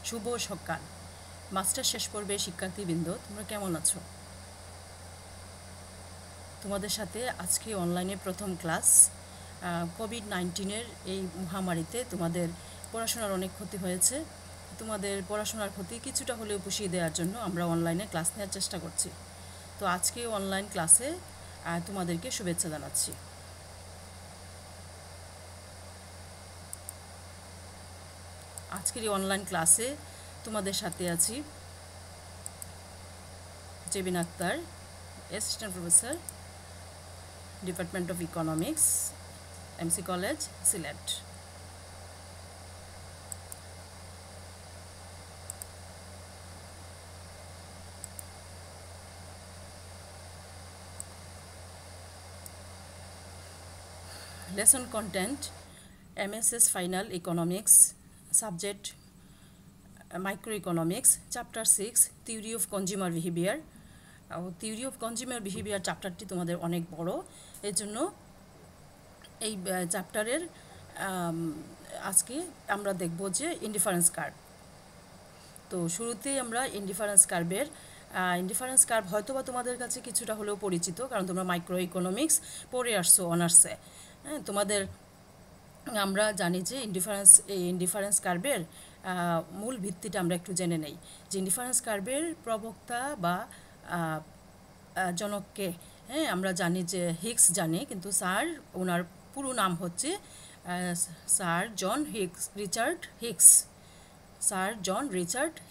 শুভ সকাল। মাস্টার শেষ পর্বে শিক্ষার্থীবৃন্দ, তোমরা কেমন আছো? তোমাদের সাথে আজকে অনলাইনে প্রথম ক্লাস। কোভিড-19 এই মহামারীতে তোমাদের পড়াশোনার অনেক ক্ষতি হয়েছে। তোমাদের পড়াশোনার ক্ষতি কিছুটা হলেও পুষিয়ে দেওয়ার জন্য আমরা অনলাইনে ক্লাস নেওয়ার চেষ্টা করছি। তো আজকে অনলাইন ক্লাসে তোমাদেরকে শুভেচ্ছা জানাচ্ছি। আজকের এই অনলাইন ক্লাসে তোমাদের সাথে আছি Jebin Akhtar, assistant professor, department of economics, MC college, Sylhet. Lesson content: MSS Final Economics, Subject Microeconomics, Chapter 6, Theory of Consumer Behavior. Theory of Consumer Behavior চ্যাপ্টারটি তোমাদের অনেক বড়, এর জন্য এই চ্যাপ্টারের আজকে আমরা দেখব যে ইনডিফারেন্স কার্ভ। তো শুরুতেই আমরা ইনডিফারেন্স কার্ভ হয়তো বা তোমাদের কাছে কিছুটা হলেও পরিচিত, কারণ তোমরা মাইক্রো ইকোনমিক্স পড়ে আসছো অনার্সে। হ্যাঁ, তোমাদের আমরা জানি যে ইনডিফারেন্স কার্ভের মূল ভিত্তিটা আমরা একটু জেনে নেই যে ইনডিফারেন্স কার্ভের প্রবক্তা বা জনককে। হ্যাঁ, আমরা জানি যে হিক্স জানি, কিন্তু স্যার ওনার পুরো নাম হচ্ছে স্যার জন রিচার্ড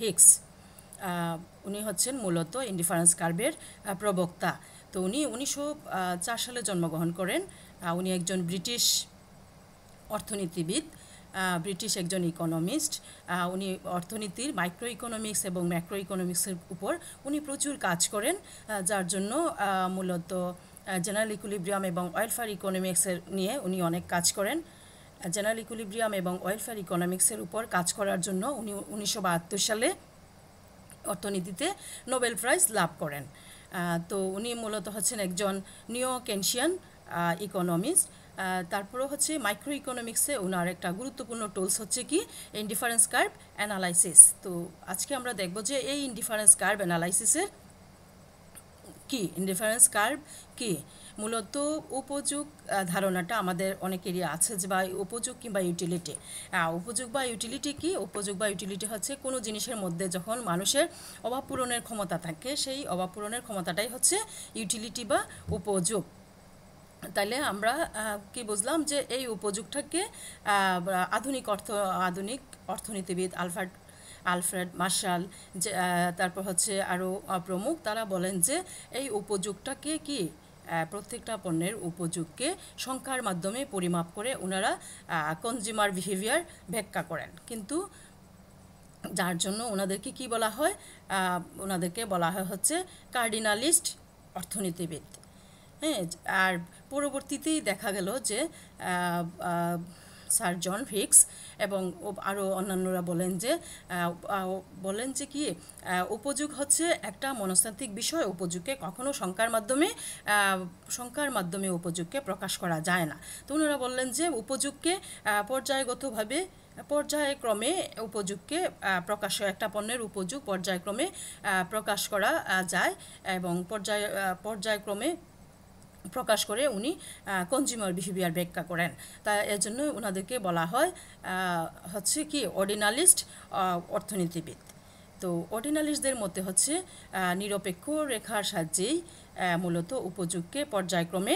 হিক্স। উনি হচ্ছেন মূলত ইনডিফারেন্স কার্ভের প্রবক্তা। তো উনি 1904 সালে জন্মগ্রহণ করেন। উনি একজন ব্রিটিশ অর্থনীতিবিদ, ব্রিটিশ একজন ইকোনমিস্ট। উনি অর্থনীতির মাইক্রো ইকোনমিক্স এবং ম্যাক্রো ইকোনমিক্সের উপর উনি প্রচুর কাজ করেন, যার জন্য মূলত জেনারেল ইকুইলিব্রিয়াম এবং ওয়েলফেয়ার ইকোনমিক্সের নিয়ে উনি অনেক কাজ করেন। জেনারেল ইকুইলিব্রিয়াম এবং ওয়েলফেয়ার ইকোনমিক্সের উপর কাজ করার জন্য উনি 1972 সালে অর্থনীতিতে নোবেল প্রাইজ লাভ করেন। তো উনি মূলত হচ্ছেন একজন নিও কেনশিয়ান ইকোনমিস্ট। তারপরে হচ্ছে মাইক্রো ইকোনমিক্সে ওনার একটা গুরুত্বপূর্ণ টুলস হচ্ছে কি ইনডিফারেন্স কার্ভ অ্যানালাইসিস। তো আজকে আমরা দেখব যে এই ইনডিফারেন্স কার্ভ অ্যানালাইসিসের কি, ইনডিফারেন্স কার্ভ কি। মূলত উপযোগ ধারণাটা আমাদের অনেকেরই আছে, যে বা উপযোগ কিংবা ইউটিলিটি। উপযোগ বা ইউটিলিটি কি? উপযোগ বা ইউটিলিটি হচ্ছে কোনো জিনিসের মধ্যে যখন মানুষের অভাব পূরণের ক্ষমতা থাকে, সেই অভাব পূরণের ক্ষমতাটাই হচ্ছে ইউটিলিটি বা উপযোগ। তাইলে আমরা কি বুঝলাম যে এই উপযোগটাকে আধুনিক অর্থনীতিবিদ আলফ্রেড মার্শাল, তারপর হচ্ছে আরও প্রমুখ, তারা বলেন যে এই উপযোগটাকে কি প্রত্যেকটা পণ্যের উপযোগকে সংখ্যার মাধ্যমে পরিমাপ করে ওনারা কনজিউমার বিহেভিয়ার ব্যাখ্যা করেন। কিন্তু যার জন্য ওনাদেরকে কি বলা হয়? ওনাদেরকে বলা হয় হচ্ছে কার্ডিনালিস্ট অর্থনীতিবিদ। হ্যাঁ, আর পরবর্তীতেই দেখা গেল যে স্যার জন হিক্স এবং আরও অন্যান্যরা বলেন যে কি উপযোগ হচ্ছে একটা মনস্তাত্ত্বিক বিষয়। উপযোগকে কখনো সংখ্যার মাধ্যমে উপযোগকে প্রকাশ করা যায় না। তো ওনারা বললেন যে উপযোগকে পর্যায়ক্রমে উপযোগকে একটা পণ্যের উপযোগ পর্যায়ক্রমে প্রকাশ করা যায়, এবং পর্যায়ক্রমে প্রকাশ করে উনি কনজিউমার বিহেভিয়ার ব্যাখ্যা করেন। তা এর জন্য ওনাদেরকে বলা হয় হচ্ছে কি অর্ডিনালিস্ট অর্থনীতিবিদ। তো অর্ডিনালিস্টদের মধ্যে হচ্ছে নিরপেক্ষ রেখার সাহায্যেই মূলত উপযোগকে পর্যায়ক্রমে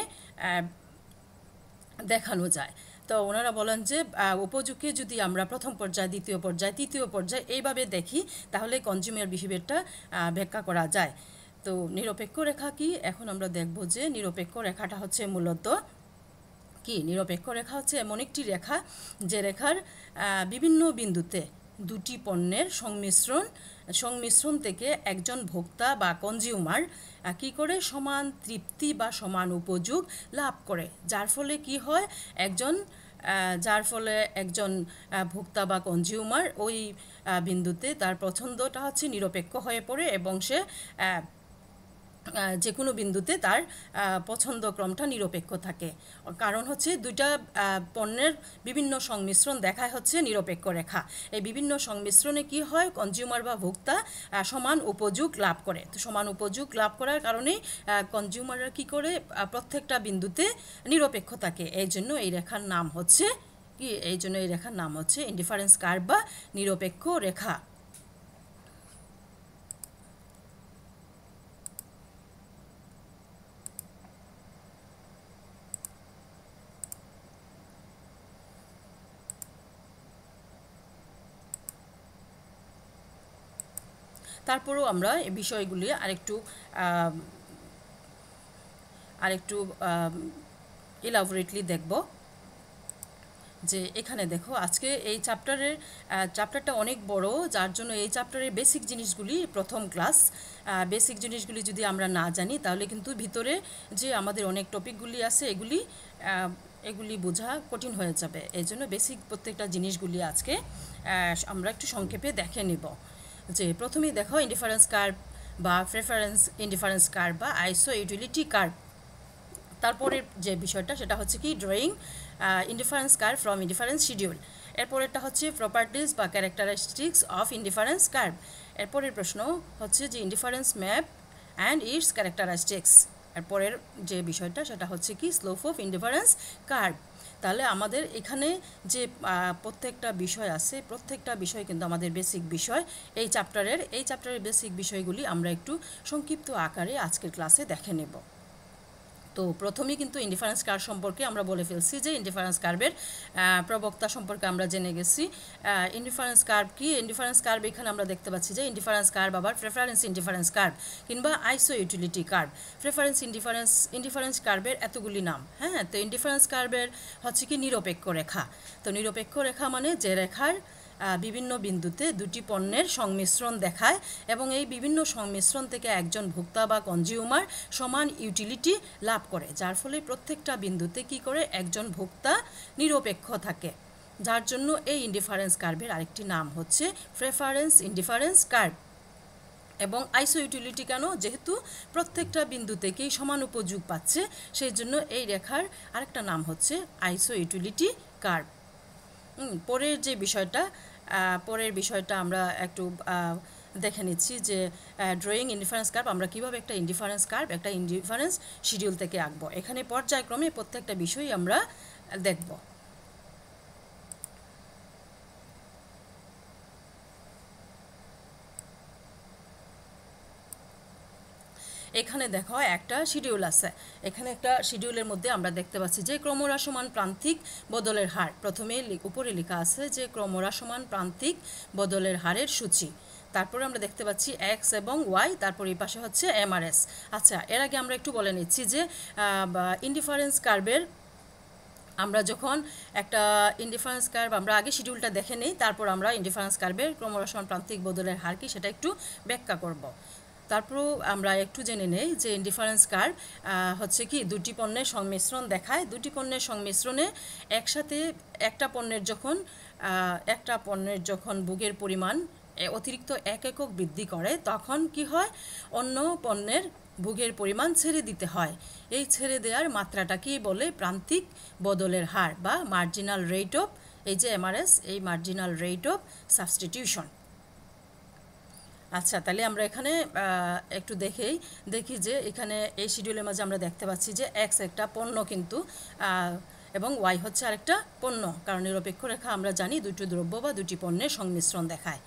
দেখানো যায়। তো ওনারা বলেন যে উপযোগকে যদি আমরা প্রথম পর্যায়, দ্বিতীয় পর্যায়, তৃতীয় পর্যায় এইভাবে দেখি, তাহলে কনজিউমার বিহেভিয়ারটা ব্যাখ্যা করা যায়। তো নিরপেক্ষ রেখা কি? এখন আমরা দেখব যে নিরপেক্ষ রেখাটা হচ্ছে মূলত কি। নিরপেক্ষ রেখা হচ্ছে এমন একটি রেখা যে রেখার বিভিন্ন বিন্দুতে দুটি পণ্যের সংমিশ্রণ থেকে একজন ভোক্তা বা কনজিউমার কি করে সমান তৃপ্তি বা সমান উপযোগ লাভ করে, যার ফলে কি হয় একজন ভোক্তা বা কনজিউমার ওই বিন্দুতে তার পছন্দটা হচ্ছে নিরপেক্ষ হয়ে পড়ে, এবং সে যে কোনো বিন্দুতে তার পছন্দ ক্রমটা নিরপেক্ষ থাকে, কারণ হচ্ছে দুইটা পণ্যের বিভিন্ন সংমিশ্রণ দেখায় হচ্ছে নিরপেক্ষ রেখা। এই বিভিন্ন সংমিশ্রণে কি হয়, কনজিউমার বা ভোক্তা সমান উপযোগ লাভ করে। তো সমান উপযোগ লাভ করার কারণে কনজিউমাররা কি করে, প্রত্যেকটা বিন্দুতে নিরপেক্ষ থাকে। এই জন্য এই রেখার নাম হচ্ছে কি, এই জন্য এই রেখার নাম হচ্ছে ইনডিফারেন্স কার্ভ বা নিরপেক্ষ রেখা। তারপরেও আমরা এই বিষয়গুলি আরেকটু ইলাবোরেটলি দেখব। যে এখানে দেখো, আজকে এই চ্যাপ্টারটা অনেক বড়, যার জন্য এই চ্যাপ্টারের বেসিক জিনিসগুলি প্রথম ক্লাস। বেসিক জিনিসগুলি যদি আমরা না জানি তাহলে কিন্তু ভিতরে যে আমাদের অনেক টপিকগুলি আছে এগুলি বোঝা কঠিন হয়ে যাবে। এই জন্য বেসিক প্রত্যেকটা জিনিসগুলি আজকে আমরা একটু সংক্ষেপে দেখে নিব। যে প্রথমেই দেখো, ইনডিফারেন্স কার্ভ বা প্রেফারেন্স ইনডিফারেন্স কার্ভ বা আইসো ইউটিলিটি কার্ভ। তারপরের যে বিষয়টা সেটা হচ্ছে কি, drawing indifference curve from indifference schedule. এরপরেরটা হচ্ছে প্রপার্টিজ বা ক্যারেক্টারিস্টিক্স অফ ইনডিফারেন্স কার্ভ। এরপরের প্রশ্ন হচ্ছে যে indifference map and it's characteristics. এরপরের যে বিষয়টা সেটা হচ্ছে কি, স্লোপ অফ ইনডিফারেন্স কার্ভ। তাহলে আমাদের এখানে যে প্রত্যেকটা বিষয় আছে, প্রত্যেকটা বিষয় কিন্তু আমাদের বেসিক বিষয়। এই চ্যাপ্টারের বেসিক বিষয়গুলি আমরা একটু সংক্ষিপ্ত আকারে আজকের ক্লাসে দেখে নেব। তো প্রথমেই কিন্তু ইনডিফারেন্স কার্ভ সম্পর্কে আমরা বলে ফেলছি যে ইনডিফারেন্স কার্ভের প্রবক্তা সম্পর্কে আমরা জেনে গেছি। ইনডিফারেন্স কার্ভ কি, ইনডিফারেন্স কার্ভ এখানে আমরা দেখতে পাচ্ছি যে ইনডিফারেন্স কার্ভ আবার প্রেফারেন্স ইনডিফারেন্স কার্ভ কিংবা আইসো ইউটিলিটি কার্ভ। প্রেফারেন্স ইনডিফারেন্স কার্ভের এতগুলি নাম। হ্যাঁ, তো ইনডিফারেন্স কার্ভের হচ্ছে কি নিরপেক্ষ রেখা। তো নিরপেক্ষ রেখা মানে যে রেখার বিভিন্ন বিন্দুতে দুটি পণ্যের সংমিশ্রণ দেখায় এবং এই বিভিন্ন সংমিশ্রণ থেকে একজন ভোক্তা বা কনজিউমার সমান ইউটিলিটি লাভ করে, যার ফলে প্রত্যেকটা বিন্দুতে কি করে একজন ভোক্তা নিরপেক্ষ থাকে, যার জন্য এই ইনডিফারেন্স কার্ভের আরেকটি নাম হচ্ছে প্রেফারেন্স ইনডিফারেন্স কার্ভ। এবং আইসো ইউটিলিটি কেন, যেহেতু প্রত্যেকটা বিন্দু থেকেই সমান উপযোগ পাচ্ছে, সেই জন্য এই রেখার আরেকটা নাম হচ্ছে আইসো ইউটিলিটি কার্ভ। পরের বিষয়টা আমরা একটু দেখে নিচ্ছি যে ড্রয়িং ইনডিফারেন্স কার্ভ আমরা কীভাবে একটা ইনডিফারেন্স শিডিউল থেকে আঁকবো। এখানে পর্যায়ক্রমে প্রত্যেকটা বিষয় আমরা দেখব। এখানে দেখো একটা শিডিউল আছে। এখানে একটা শিডিউলের মধ্যে আমরা দেখতে পাচ্ছি যে ক্রমহ্রাসমান প্রান্তিক বদলের হার। প্রথমে উপরে লেখা আছে যে ক্রমহ্রাসমান প্রান্তিক বদলের হারের সূচি। তারপরে আমরা দেখতে পাচ্ছি এক্স এবং ওয়াই, তারপর এই পাশে হচ্ছে এমআরএস। আচ্ছা, এর আগে আমরা একটু বলে নিচ্ছি যে ইনডিফারেন্স কার্ভের আমরা যখন একটা ইনডিফারেন্স কার্ভ আমরা আগে শিডিউলটা দেখে নেই, তারপর আমরা ইনডিফারেন্স কার্ভের ক্রমহ্রাসমান প্রান্তিক বদলের হার কি সেটা একটু ব্যাখ্যা করব। তারপরও আমরা একটু জেনে নেই যে ইনডিফারেন্স কার্ভ হচ্ছে কি, দুটি পণ্যের সংমিশ্রণ দেখায়। দুটি পণ্যের সংমিশ্রণে একসাথে একটা পণ্যের যখন ভোগের পরিমাণ অতিরিক্ত 1 একক বৃদ্ধি করে, তখন কি হয়, অন্য পণ্যের ভোগের পরিমাণ ছেড়ে দিতে হয়। এই ছেড়ে দেওয়ার মাত্রাটাকেই বলে প্রান্তিক বদলের হার বা মার্জিনাল রেট অফ, এই যে এমআরএস, এই মার্জিনাল রেট অফ সাবস্টিটিউশন। আচ্ছা, তাহলে আমরা এখানে একটু দেখি যে এখানে এই শিডিউলের মাঝে আমরা দেখতে পাচ্ছি যে এক্স একটা পণ্য কিন্তু এবং ওয়াই হচ্ছে আরেকটা পণ্য, কারণ নিরপেক্ষ রেখা আমরা জানি দুটি দ্রব্য বা দুটি পণ্যের সংমিশ্রণ দেখায়।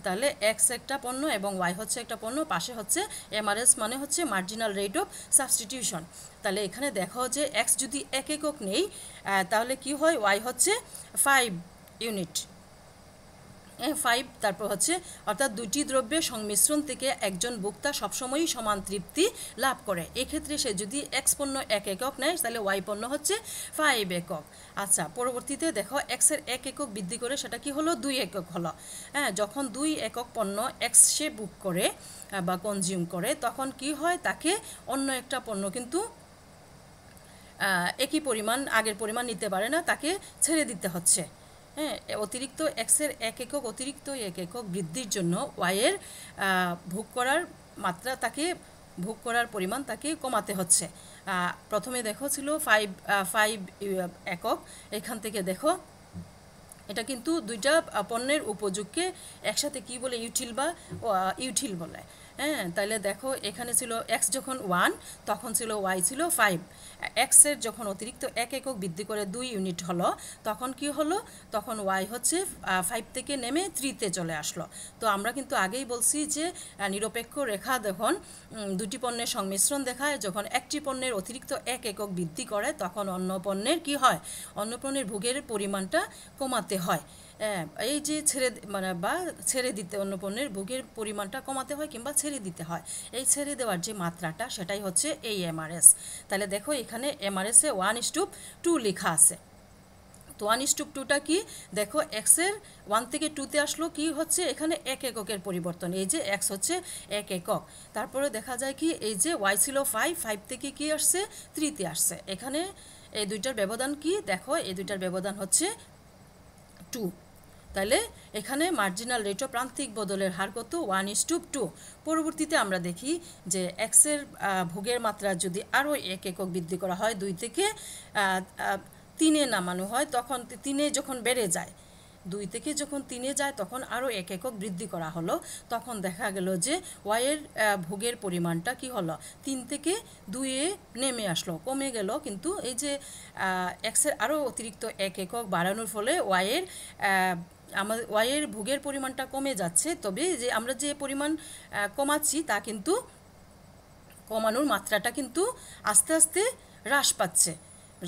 তাহলে এক্স একটা পণ্য এবং ওয়াই হচ্ছে একটা পণ্য, পাশে হচ্ছে এমআরএস মানে হচ্ছে মার্জিনাল রেট অফ সাবস্টিটিউশন। তাহলে এখানে দেখো যে এক্স যদি 1 একক নেই তাহলে কি হয়, ওয়াই হচ্ছে 5 ইউনিট, 5, তারপর হচ্ছে অর্থাৎ দুটি দ্রব্যের সংমিশ্রণ থেকে একজন ভোক্তা সবসময়ই সমান তৃপ্তি লাভ করে। এক্ষেত্রে সে যদি এক্স পণ্য 1 একক নেয় তাহলে ওয়াই পণ্য হচ্ছে 5 একক। আচ্ছা, পরবর্তীতে দেখো এক্সের 1 একক বৃদ্ধি করে সেটা কি হলো, 2 একক হলো। হ্যাঁ, যখন 2 একক পণ্য এক্স সে বুক করে বা কনজিউম করে, তখন কি হয়, তাকে অন্য একটা পণ্য কিন্তু একই পরিমাণ আগের পরিমাণ নিতে পারে না, তাকে ছেড়ে দিতে হচ্ছে। হ্যাঁ, অতিরিক্ত এক্সের 1 একক বৃদ্ধির জন্য ওয়াইয়ের ভোগ করার মাত্রা তাকে ভোগ করার পরিমাণ তাকে কমাতে হচ্ছে। প্রথমে দেখো ছিল 5 একক, এখান থেকে দেখো এটা কিন্তু দুইটা পণ্যের উপযোগকে একসাথে কি বলে, ইউটিল বা ইউটিল বলে। হ্যাঁ, তাহলে দেখো এখানে ছিল এক্স যখন 1 তখন ছিল ওয়াই ছিল 5। এক্সের যখন অতিরিক্ত 1 একক বৃদ্ধি করে 2 ইউনিট হলো তখন কি হলো, তখন ওয়াই হচ্ছে 5 থেকে নেমে 3-তে চলে আসলো। তো আমরা কিন্তু আগেই বলছি যে নিরপেক্ষ রেখা যখন দুটি পণ্যের সংমিশ্রণ দেখায়, যখন একটি পণ্যের অতিরিক্ত 1 একক বৃদ্ধি করে তখন অন্য পণ্যের কি হয়, অন্য পণ্যের ভোগের পরিমাণটা কমাতে হয়। এই যে ছেড়ে দিতে, অন্য পণ্যের ভোগের পরিমাণটা কমাতে হয় কিংবা ছেড়ে দিতে হয়। এই ছেড়ে দেওয়ার যে মাত্রাটা সেটাই হচ্ছে এই এমআরএস। তাহলে দেখো এখানে এমআরএসে 1:2 লেখা আছে। তো 1:2টা কি, দেখো এক্সের 1 থেকে 2-তে আসলো, কি হচ্ছে এখানে 1 এককের পরিবর্তন। এই যে এক্স হচ্ছে 1 একক। তারপরে দেখা যায় কি, এই যে ওয়াই ছিল 5 থেকে কি আসছে 3-তে আসছে। এখানে এই দুইটার ব্যবধান কি, দেখো এই দুইটার ব্যবধান হচ্ছে 2। তাহলে এখানে মার্জিনাল রেট অফ প্রান্তিক বদলের হার কত, 1:2। পরবর্তীতে আমরা দেখি যে এক্সের ভোগের মাত্রা যদি আরও 1 একক বৃদ্ধি করা হয়, 2 থেকে 3-এ নামানো হয়, তখন 3-এ যখন বেড়ে যায়, 2 থেকে যখন 3-এ যায় তখন আরও 1 একক বৃদ্ধি করা হলো, তখন দেখা গেল যে ওয়াইয়ের ভোগের পরিমাণটা কি হলো, 3 থেকে 2-এ নেমে আসলো, কমে গেল। কিন্তু এই যে এক্সের আরও অতিরিক্ত 1 একক বাড়ানোর ফলে ওয়াইয়ের ভোগের পরিমাণটা কমে যাচ্ছে, তবে যে আমরা যে পরিমাণ কমাচ্ছি তা কিন্তু কমানোর মাত্রাটা কিন্তু আস্তে আস্তে হ্রাস পাচ্ছে।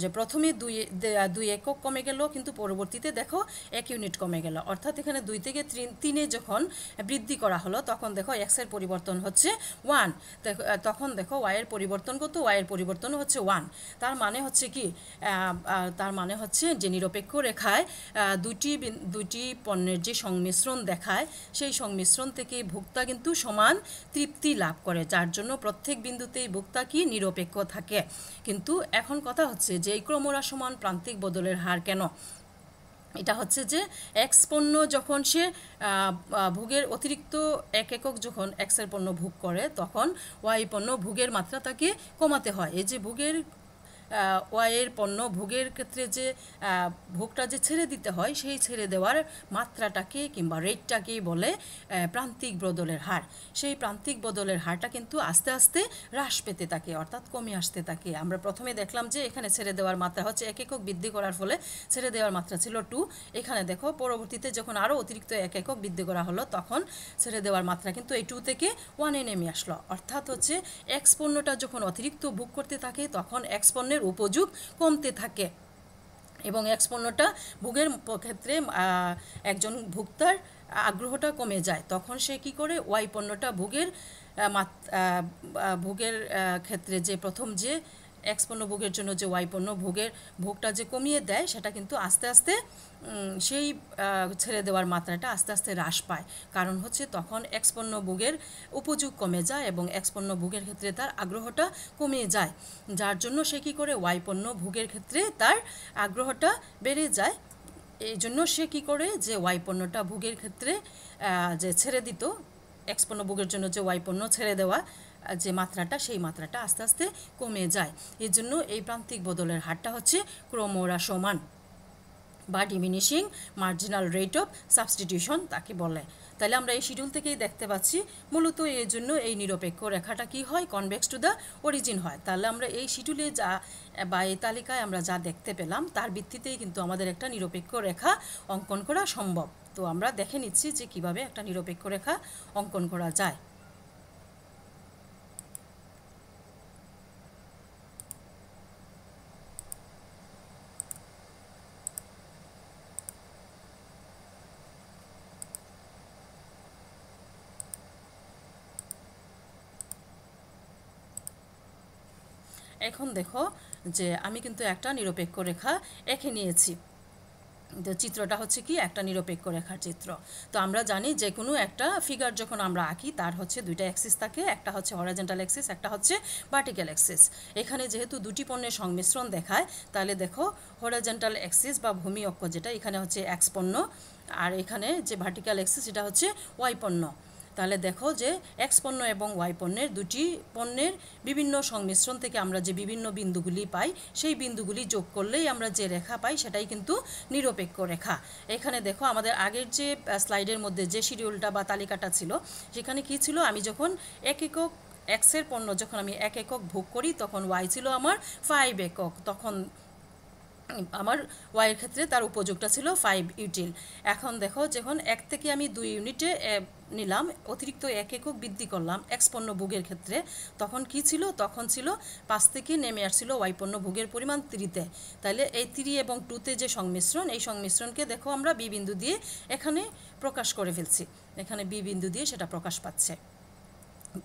যে প্রথমে 2 একক কমে গেল, কিন্তু পরবর্তীতে দেখো 1 ইউনিট কমে গেল, অর্থাৎ এখানে 2 থেকে 3-এ যখন বৃদ্ধি করা হলো তখন দেখো এক্সের পরিবর্তন হচ্ছে 1, তখন দেখো ওয়াইয়ের পরিবর্তন কত, ওয়াইয়ের পরিবর্তন হচ্ছে 1। তার মানে হচ্ছে কি, তার মানে হচ্ছে যে নিরপেক্ষ রেখায় দুটি পণ্যের যে সংমিশ্রণ দেখায়, সেই সংমিশ্রণ থেকে ভোক্তা কিন্তু সমান তৃপ্তি লাভ করে, যার জন্য প্রত্যেক বিন্দুতেই ভোক্তা কি নিরপেক্ষ থাকে। কিন্তু এখন কথা হচ্ছে যে এই ক্রমহ্রাসমান প্রান্তিক বদলের হার কেন, এটা হচ্ছে যে এক্স পণ্য যখন সে ভোগের অতিরিক্ত 1 একক যখন এক্সের পণ্য ভোগ করে, তখন ওয়াই পণ্য ভোগের মাত্রা তাকে কমাতে হয়। এই যে ভোগের ওয়াইয়ের পণ্য ভোগের ক্ষেত্রে যে ভোগটা যে ছেড়ে দিতে হয়, সেই ছেড়ে দেওয়ার মাত্রাটাকে কিংবা রেটটাকেই বলে প্রান্তিক বদলের হার। সেই প্রান্তিক বদলের হারটা কিন্তু আস্তে আস্তে হ্রাস পেতে থাকে, অর্থাৎ কমে আসতে থাকে। আমরা প্রথমে দেখলাম যে এখানে ছেড়ে দেওয়ার মাত্রা হচ্ছে 1 একক বৃদ্ধি করার ফলে ছেড়ে দেওয়ার মাত্রা ছিল 2। এখানে দেখো পরবর্তীতে যখন আরও অতিরিক্ত 1 একক বৃদ্ধি করা হলো, তখন ছেড়ে দেওয়ার মাত্রা কিন্তু এই 2 থেকে 1-এ নেমে আসলো। অর্থাৎ হচ্ছে এক্স পণ্যটা যখন অতিরিক্ত ভোগ করতে থাকে তখন এক্স পণ্যের উপযোগ কমতে থাকে, এবং এক্স পণ্যটা ভোগের ক্ষেত্রে একজন ভোক্তার আগ্রহটা কমে যায়, তখন সে কি করে, ওয়াই পণ্যটা ভোগের ক্ষেত্রে যে প্রথম যে এক্স পণ্য ভোগের জন্য যে ওয়াই পণ্য ভোগটা যে কমিয়ে দেয়, সেটা কিন্তু আস্তে আস্তে সেই ছেড়ে দেওয়ার মাত্রাটা আস্তে আস্তে হ্রাস পায়। কারণ হচ্ছে তখন এক্স পণ্য ভোগের উপযোগ কমে যায় এবং এক্স পণ্য ভোগের ক্ষেত্রে তার আগ্রহটা কমে যায়, যার জন্য সে কী করে, ওয়াই পণ্য ভোগের ক্ষেত্রে তার আগ্রহটা বেড়ে যায়। এই জন্য সে কী করে, যে ওয়াই পণ্যটা ভোগের ক্ষেত্রে যে ছেড়ে দিত, এক্স পণ্য ভোগের জন্য যে ওয়াই পণ্য ছেড়ে দেওয়া যে মাত্রাটা, সেই মাত্রাটা আস্তে আস্তে কমে যায়। এর জন্য এই প্রান্তিক বদলের হারটা হচ্ছে ক্রমহ্রাসমান বা diminishing marginal rate of substitution তাকে বলে। তাহলে আমরা এই শিডিউল থেকেই দেখতে পাচ্ছি মূলত এর জন্য এই নিরপেক্ষ রেখাটা কি হয়, কনভেক্স টু দ্য অরিজিন হয়। তাহলে আমরা এই শিডিউলে যা বা এই তালিকায় আমরা যা দেখতে পেলাম, তার ভিত্তিতেই কিন্তু আমাদের একটা নিরপেক্ষ রেখা অঙ্কন করা সম্ভব। তো আমরা দেখে নিচ্ছি যে কিভাবে একটা নিরপেক্ষ রেখা অঙ্কন করা যায়। এখন দেখো যে আমি কিন্তু একটা নিরপেক্ষ রেখা এঁকে নিয়েছি। তো চিত্রটা হচ্ছে কি, একটা নিরপেক্ষ রেখার চিত্র। তো আমরা জানি যে কোনো একটা ফিগার যখন আমরা আঁকি, তার হচ্ছে দুইটা অ্যাক্সিস থাকে, একটা হচ্ছে হরাইজন্টাল অ্যাক্সিস, একটা হচ্ছে ভার্টিক্যাল অ্যাক্সিস। এখানে যেহেতু দুটি পণ্যের সংমিশ্রণ দেখায়, তাহলে দেখো হরাইজন্টাল অ্যাক্সিস বা ভূমি অক্ষ যেটা, এখানে হচ্ছে এক্স পণ্য, আর এখানে যে ভার্টিক্যাল অ্যাক্সিস এটা হচ্ছে ওয়াই পণ্য। তাহলে দেখো যে এক্স পণ্য এবং ওয়াই পণ্যের দুটি পণ্যের বিভিন্ন সংমিশ্রণ থেকে আমরা যে বিভিন্ন বিন্দুগুলি পাই সেই বিন্দুগুলি যোগ করলেই আমরা যে রেখা পাই সেটাই কিন্তু নিরপেক্ষ রেখা। এখানে দেখো আমাদের আগের যে স্লাইডের মধ্যে যে শিডিউলটা বা তালিকাটা ছিল সেখানে কি ছিল, আমি যখন এক একক এক্সের পণ্য যখন আমি 1 একক ভোগ করি তখন ওয়াই ছিল আমার 5 একক, তখন আমার ওয়াইয়ের ক্ষেত্রে তার উপযোগটা ছিল 5 ইউটিল। এখন দেখো যখন 1 থেকে আমি 2 ইউনিটে নিলাম, অতিরিক্ত 1 একক বৃদ্ধি করলাম এক্স পণ্য ভোগের ক্ষেত্রে, তখন কি ছিল, তখন ছিল 5 থেকে নেমে আসছিল ওয়াই পণ্য ভোগের পরিমাণ 3-তে। তাহলে এই 3 এবং 2-তে যে সংমিশ্রণ, এই সংমিশ্রণকে দেখো আমরা বি বিন্দু দিয়ে এখানে প্রকাশ করে ফেলছি, এখানে বি বিন্দু দিয়ে সেটা প্রকাশ পাচ্ছে।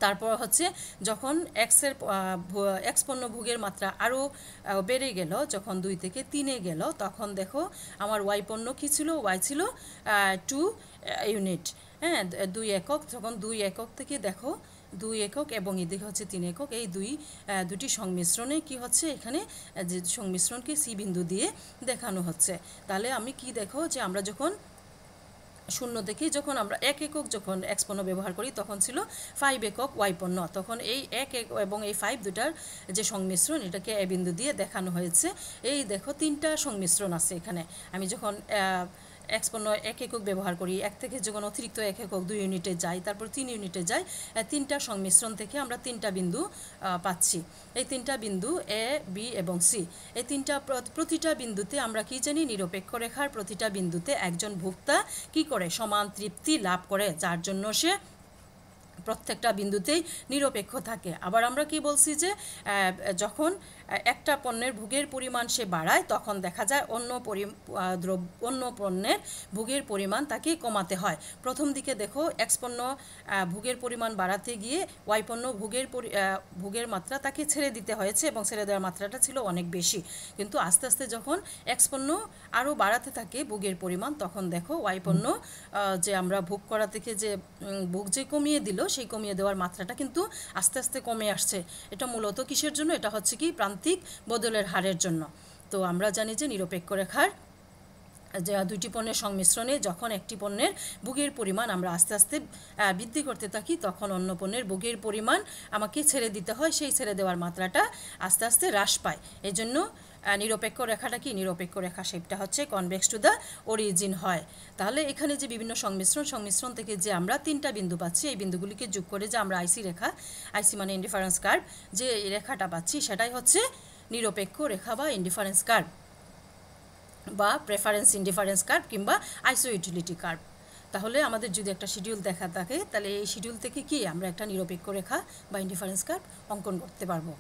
তারপর হচ্ছে যখন এক্স পণ্য ভোগের মাত্রা আরও বেড়ে গেল, যখন 2 থেকে 3-এ গেল, তখন দেখো আমার ওয়াই পণ্য কী ছিল, ওয়াই ছিল 2 ইউনিট, হ্যাঁ 2 একক। তখন 2 একক থেকে দেখো 2 একক এবং এদিকে হচ্ছে 3 একক, এই দুটি সংমিশ্রণে কি হচ্ছে, এখানে যে সংমিশ্রণকে সি বিন্দু দিয়ে দেখানো হচ্ছে। তাহলে আমি কি দেখো যে আমরা যখন শূন্য থেকে যখন আমরা 1 একক যখন এক্স পণ্য ব্যবহার করি তখন ছিল 5 একক ওয়াই পণ্য, তখন এই 1 এবং এই 5 দুটার যে সংমিশ্রণ এটাকে এ বিন্দু দিয়ে দেখানো হয়েছে। এই দেখো 3টা সংমিশ্রণ আছে এখানে। আমি যখন এক্স পণ্য 1 একক ব্যবহার করি, 1 থেকে যখন অতিরিক্ত 1 একক 2 ইউনিটে যাই, তারপর 3 ইউনিটে যাই, 3টা সংমিশ্রণ থেকে আমরা 3টা বিন্দু পাচ্ছি। এই 3টা বিন্দু এ, বি এবং সি, এই প্রতিটা বিন্দুতে আমরা কি জানি, নিরপেক্ষ রেখার প্রতিটা বিন্দুতে একজন ভোক্তা কি করে, সমান তৃপ্তি লাভ করে, যার জন্য সে প্রত্যেকটা বিন্দুতেই নিরপেক্ষ থাকে। আবার আমরা কি বলছি যে যখন একটা পণ্যের ভোগের পরিমাণ সে বাড়ায় তখন দেখা যায় অন্য পণ্যের ভোগের পরিমাণ তাকে কমাতে হয়। প্রথম দিকে দেখো এক্স পণ্য ভোগের পরিমাণ বাড়াতে গিয়ে ওয়াই পণ্য ভোগের মাত্রা তাকে ছেড়ে দিতে হয়েছে এবং ছেড়ে দেওয়ার মাত্রাটা ছিল অনেক বেশি। কিন্তু আস্তে আস্তে যখন এক্স পণ্য আরও বাড়াতে থাকে ভোগের পরিমাণ, তখন দেখো ওয়াই পণ্য যে আমরা ভোগ করা থেকে যে ভোগ যে কমিয়ে দিল, সেই কমিয়ে দেওয়ার মাত্রাটা কিন্তু আস্তে আস্তে কমে আসছে। এটা মূলত কিসের জন্য, এটা হচ্ছে কি প্রান্তিক বদলের হারের জন্য। তো আমরা জানি যে নিরপেক্ষ রেখার যে দুটি পণ্যের সংমিশ্রণে যখন একটি পণ্যের ভোগের পরিমাণ আমরা আস্তে আস্তে বৃদ্ধি করতে থাকি, তখন অন্য পণ্যের ভোগের পরিমাণ আমাকে ছেড়ে দিতে হয়, সেই ছেড়ে দেওয়ার মাত্রাটা আস্তে আস্তে হ্রাস পায়। এই জন্য নিরপেক্ষ রেখাটা কি, নিরপেক্ষ রেখা শেপটা হচ্ছে কনভেক্স টু দ্য অরিজিন হয়। তাহলে এখানে যে বিভিন্ন সংমিশ্রণ থেকে যে আমরা 3টা বিন্দু পাচ্ছি, এই বিন্দুগুলিকে যোগ করে যে আমরা আইসি রেখা, আইসি মানে ইনডিফারেন্স কার্ভ, যে রেখাটা পাচ্ছি সেটাই হচ্ছে নিরপেক্ষ রেখা বা ইনডিফারেন্স কার্ভ বা প্রেফারেন্স ইনডিফারেন্স কার্ভ কিংবা আইসো ইউটিলিটি কার্ভ। তাহলে আমাদের যদি একটা শিডিউল দেখা থাকে, তাহলে এই শিডিউল থেকে কি আমরা একটা নিরপেক্ষ রেখা বা ইনডিফারেন্স কার্ভ অঙ্কন করতে পারবো।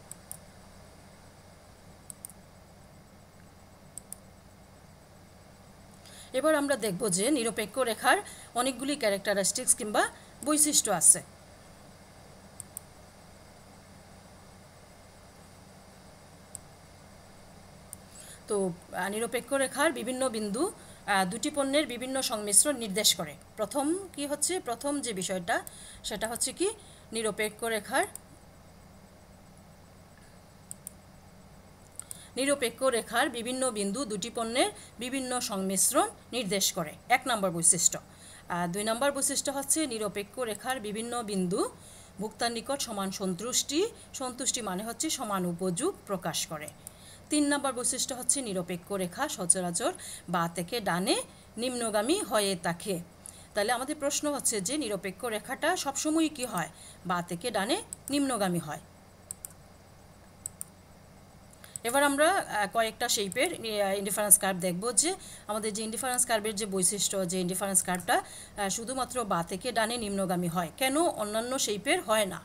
এবার আমরা দেখব যে নিরপেক্ষ রেখার অনেকগুলি ক্যারেক্টারিস্টিক্স কিংবা বৈশিষ্ট্য আছে। তো নিরপেক্ষ রেখার বিভিন্ন বিন্দু দুটি পণ্যের বিভিন্ন সংমিশ্রণ নির্দেশ করে। প্রথম যে বিষয়টা সেটা হচ্ছে কি, নিরপেক্ষ রেখার বিভিন্ন বিন্দু দুটি পণ্যের বিভিন্ন সংমিশ্রণ নির্দেশ করে, 1 নম্বর বৈশিষ্ট্য। 2 নম্বর বৈশিষ্ট্য হচ্ছে নিরপেক্ষ রেখার বিভিন্ন বিন্দু ভোক্তার নিকট সমান সন্তুষ্টি মানে হচ্ছে সমান উপযোগ প্রকাশ করে। 3 নম্বর বৈশিষ্ট্য হচ্ছে নিরপেক্ষ রেখা সচরাচর বাঁ থেকে ডানে নিম্নগামী হয়ে থাকে। তাহলে আমাদের প্রশ্ন হচ্ছে যে নিরপেক্ষ রেখাটা সবসময় কি হয়, বাঁ থেকে ডানে নিম্নগামী হয়। এবার আমরা কয়েকটা শেপের ইনডিফারেন্স কার্ভ দেখব, যে আমাদের যে ইনডিফারেন্স কার্ভের যে বৈশিষ্ট্য, যে ইনডিফারেন্স কার্ভটা শুধুমাত্র বাঁ থেকে ডানে নিম্নগামী হয়, কেন অন্যান্য শেপের হয় না।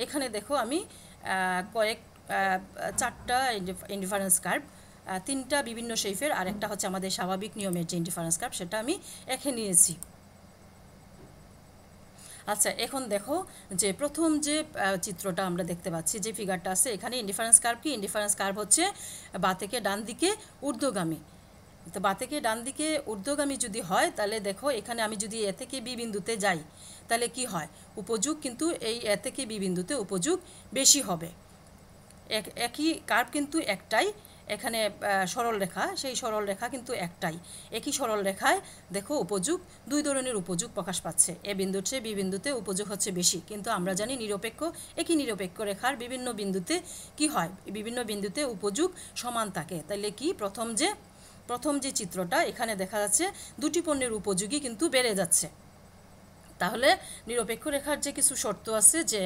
এখানে দেখো আমি 4টা ইনডিফারেন্স কার্ভ, 3টা বিভিন্ন শেপের আর একটা হচ্ছে আমাদের স্বাভাবিক নিয়মের যে ইনডিফারেন্স কার্ভ সেটা আমি এঁকে নিয়েছি। আচ্ছা, এখন দেখো যে প্রথম যে চিত্রটা আমরা দেখতে পাচ্ছি, যে ফিগারটা আছে এখানে, ইনডিফারেন্স কার্ভ কি, ইনডিফারেন্স কার্ভ হচ্ছে বাঁ থেকে ডান দিকে ঊর্ধ্বগামী। তো বাঁ থেকে ডান দিকে ঊর্ধ্বগামী যদি হয়, তাহলে দেখো এখানে আমি যদি এ থেকে বি বিন্দুতে যাই, তাহলে কি হয়, উপযোগ কিন্তু এই এ থেকে বি বিন্দুতে উপযোগ বেশি হবে। একই কার্ভ কিন্তু একটাই, এখানে সরল রেখা, সেই সরল রেখা কিন্তু একটাই। একই সরল রেখায় দেখো উপযোগ, দুই ধরনের উপযোগ প্রকাশ পাচ্ছে। এ বিন্দুর চেয়ে বি বিন্দুতে উপযোগ হচ্ছে বেশি, কিন্তু আমরা জানি নিরপেক্ষ, একই নিরপেক্ষ রেখার বিভিন্ন বিন্দুতে কি হয়, বিভিন্ন বিন্দুতে উপযোগ সমান থাকে। তাহলে কি প্রথম যে চিত্রটা এখানে দেখা যাচ্ছে দুটি পণ্যের উপযোগী কিন্তু বেড়ে যাচ্ছে। তাহলে নিরপেক্ষ রেখার যে কিছু শর্ত আছে, যে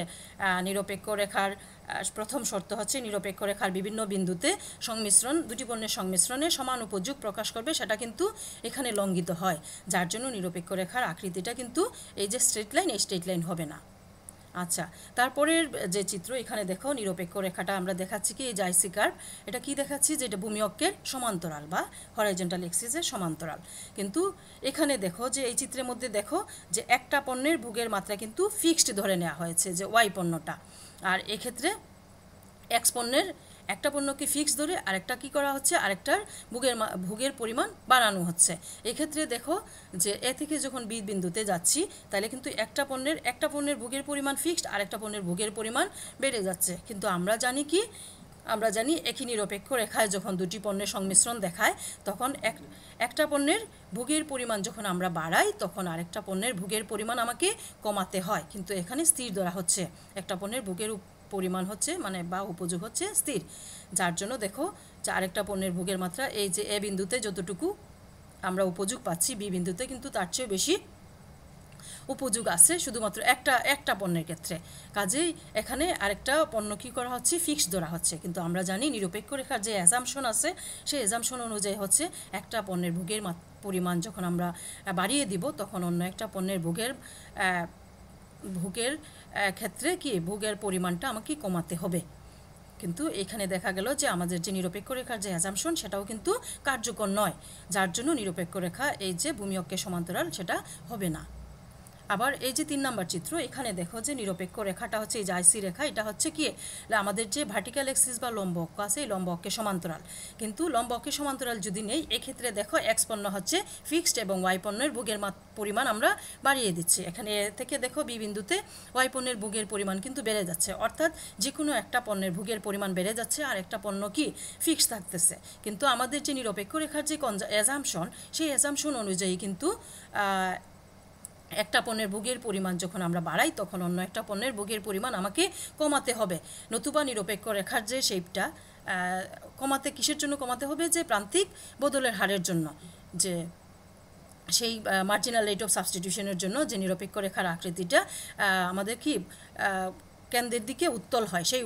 নিরপেক্ষ রেখার প্রথম শর্ত হচ্ছে নিরপেক্ষ রেখার বিভিন্ন বিন্দুতে সংমিশ্রণ, দুটি পণ্যের সংমিশ্রণে সমান উপযোগ প্রকাশ করবে, সেটা কিন্তু এখানে লঙ্ঘিত হয়, যার জন্য নিরপেক্ষ রেখার আকৃতিটা কিন্তু এই যে স্ট্রেট লাইন, এই স্ট্রেট লাইন হবে না। আচ্ছা, তারপরের যে চিত্র এখানে দেখো নিরপেক্ষ রেখাটা আমরা দেখাচ্ছি কি, এই যে আইসি কার্ভ, এটা কি দেখাচ্ছি, যে এটা ভূমি অক্ষের সমান্তরাল বা হরাইজন্টাল এক্সিসের সমান্তরাল। কিন্তু এখানে দেখো যে এই চিত্রের মধ্যে দেখো যে একটা পণ্যের ভোগের মাত্রা কিন্তু ফিক্সড ধরে নেওয়া হয়েছে, যে ওয়াই পণ্যটা, আর এক্ষেত্রে এক্স পণ্যের একটা পণ্যকে ফিক্স ধরে আরেকটা কি করা হচ্ছে, আরেকটার ভোগের পরিমাণ বাড়ানো হচ্ছে। এক্ষেত্রে দেখো যে এ থেকে যখন বি বিন্দুতে যাচ্ছি, তাহলে কিন্তু একটা পণ্যের ভোগের পরিমাণ ফিক্সড, আরেকটা পণ্যের ভোগের পরিমাণ বেড়ে যাচ্ছে। কিন্তু আমরা জানি একই নিরপেক্ষ রেখায় যখন দুটি পণ্যের সংমিশ্রণ দেখায়, তখন একটা পণ্যের ভোগের পরিমাণ যখন আমরা বাড়াই, তখন আরেকটা পণ্যের ভোগের পরিমাণ আমাকে কমাতে হয়। কিন্তু এখানে স্থির ধরা হচ্ছে, একটা পণ্যের ভোগের পরিমাণ হচ্ছে মানে বা উপযোগ হচ্ছে স্থির, যার জন্য দেখো যে আরেকটা পণ্যের ভোগের মাত্রা এই যে এ বিন্দুতে যতটুকু আমরা উপযোগ পাচ্ছি, বি বিন্দুতে কিন্তু তার চেয়ে বেশি উপযোগ আছে শুধুমাত্র একটা পণ্যের ক্ষেত্রে। কাজেই এখানে আরেকটা পণ্য কী করা হচ্ছে, ফিক্স ধরা হচ্ছে। কিন্তু আমরা জানি নিরপেক্ষ রেখার যে অ্যাজাম্পশন আছে, সেই অ্যাজাম্পশন অনুযায়ী হচ্ছে একটা পণ্যের ভোগের পরিমাণ যখন আমরা বাড়িয়ে দিব, তখন অন্য একটা পণ্যের ভোগের ক্ষেত্রে কি ভোগের পরিমাণটা আমাকে কমাতে হবে। কিন্তু এখানে দেখা গেল যে আমাদের যে নিরপেক্ষ রেখার যে অ্যাজাম্পশন, সেটাও কিন্তু কার্যকর নয়, যার জন্য নিরপেক্ষ রেখা এই যে ভূমি অক্ষের সমান্তরাল সেটা হবে না। আবার এই যে 3 নম্বর চিত্র, এখানে দেখো যে নিরপেক্ষ রেখাটা হচ্ছে এই যে আইসি রেখা, এটা হচ্ছে কি আমাদের যে ভার্টিক্যাল এক্সিস বা লম্ব অক্ষ আছে, এই লম্ব অক্ষের সমান্তরাল। কিন্তু লম্ব অক্ষের সমান্তরাল যদি নেই, এক্ষেত্রে দেখো এক্স পণ্য হচ্ছে ফিক্সড এবং ওয়াই পণ্যের ভোগের পরিমাণ আমরা বাড়িয়ে দিচ্ছি। এখানে থেকে দেখো বি বিন্দুতে ওয়াই পণ্যের ভোগের পরিমাণ কিন্তু বেড়ে যাচ্ছে, অর্থাৎ যে কোনো একটা পণ্যের ভোগের পরিমাণ বেড়ে যাচ্ছে আর একটা পণ্য কি ফিক্স থাকতেছে। কিন্তু আমাদের যে নিরপেক্ষ রেখার যে অ্যাজাম্পশন, সেই অ্যাজাম্পশন অনুযায়ী কিন্তু একটা পণ্যের ভোগের পরিমাণ যখন আমরা বাড়াই, তখন অন্য একটা পণ্যের ভোগের পরিমাণ আমাকে কমাতে হবে। নতুবা নিরপেক্ষ রেখার যে শেপটা কমাতে, কিসের জন্য কমাতে হবে, যে প্রান্তিক বদলের হারের জন্য, যে সেই মার্জিনাল রেট অফ সাবস্টিটিউশনের জন্য যে নিরপেক্ষ রেখার আকৃতিটা আমাদের কি কেন্দ্রের দিকে উত্তল হয়, সেই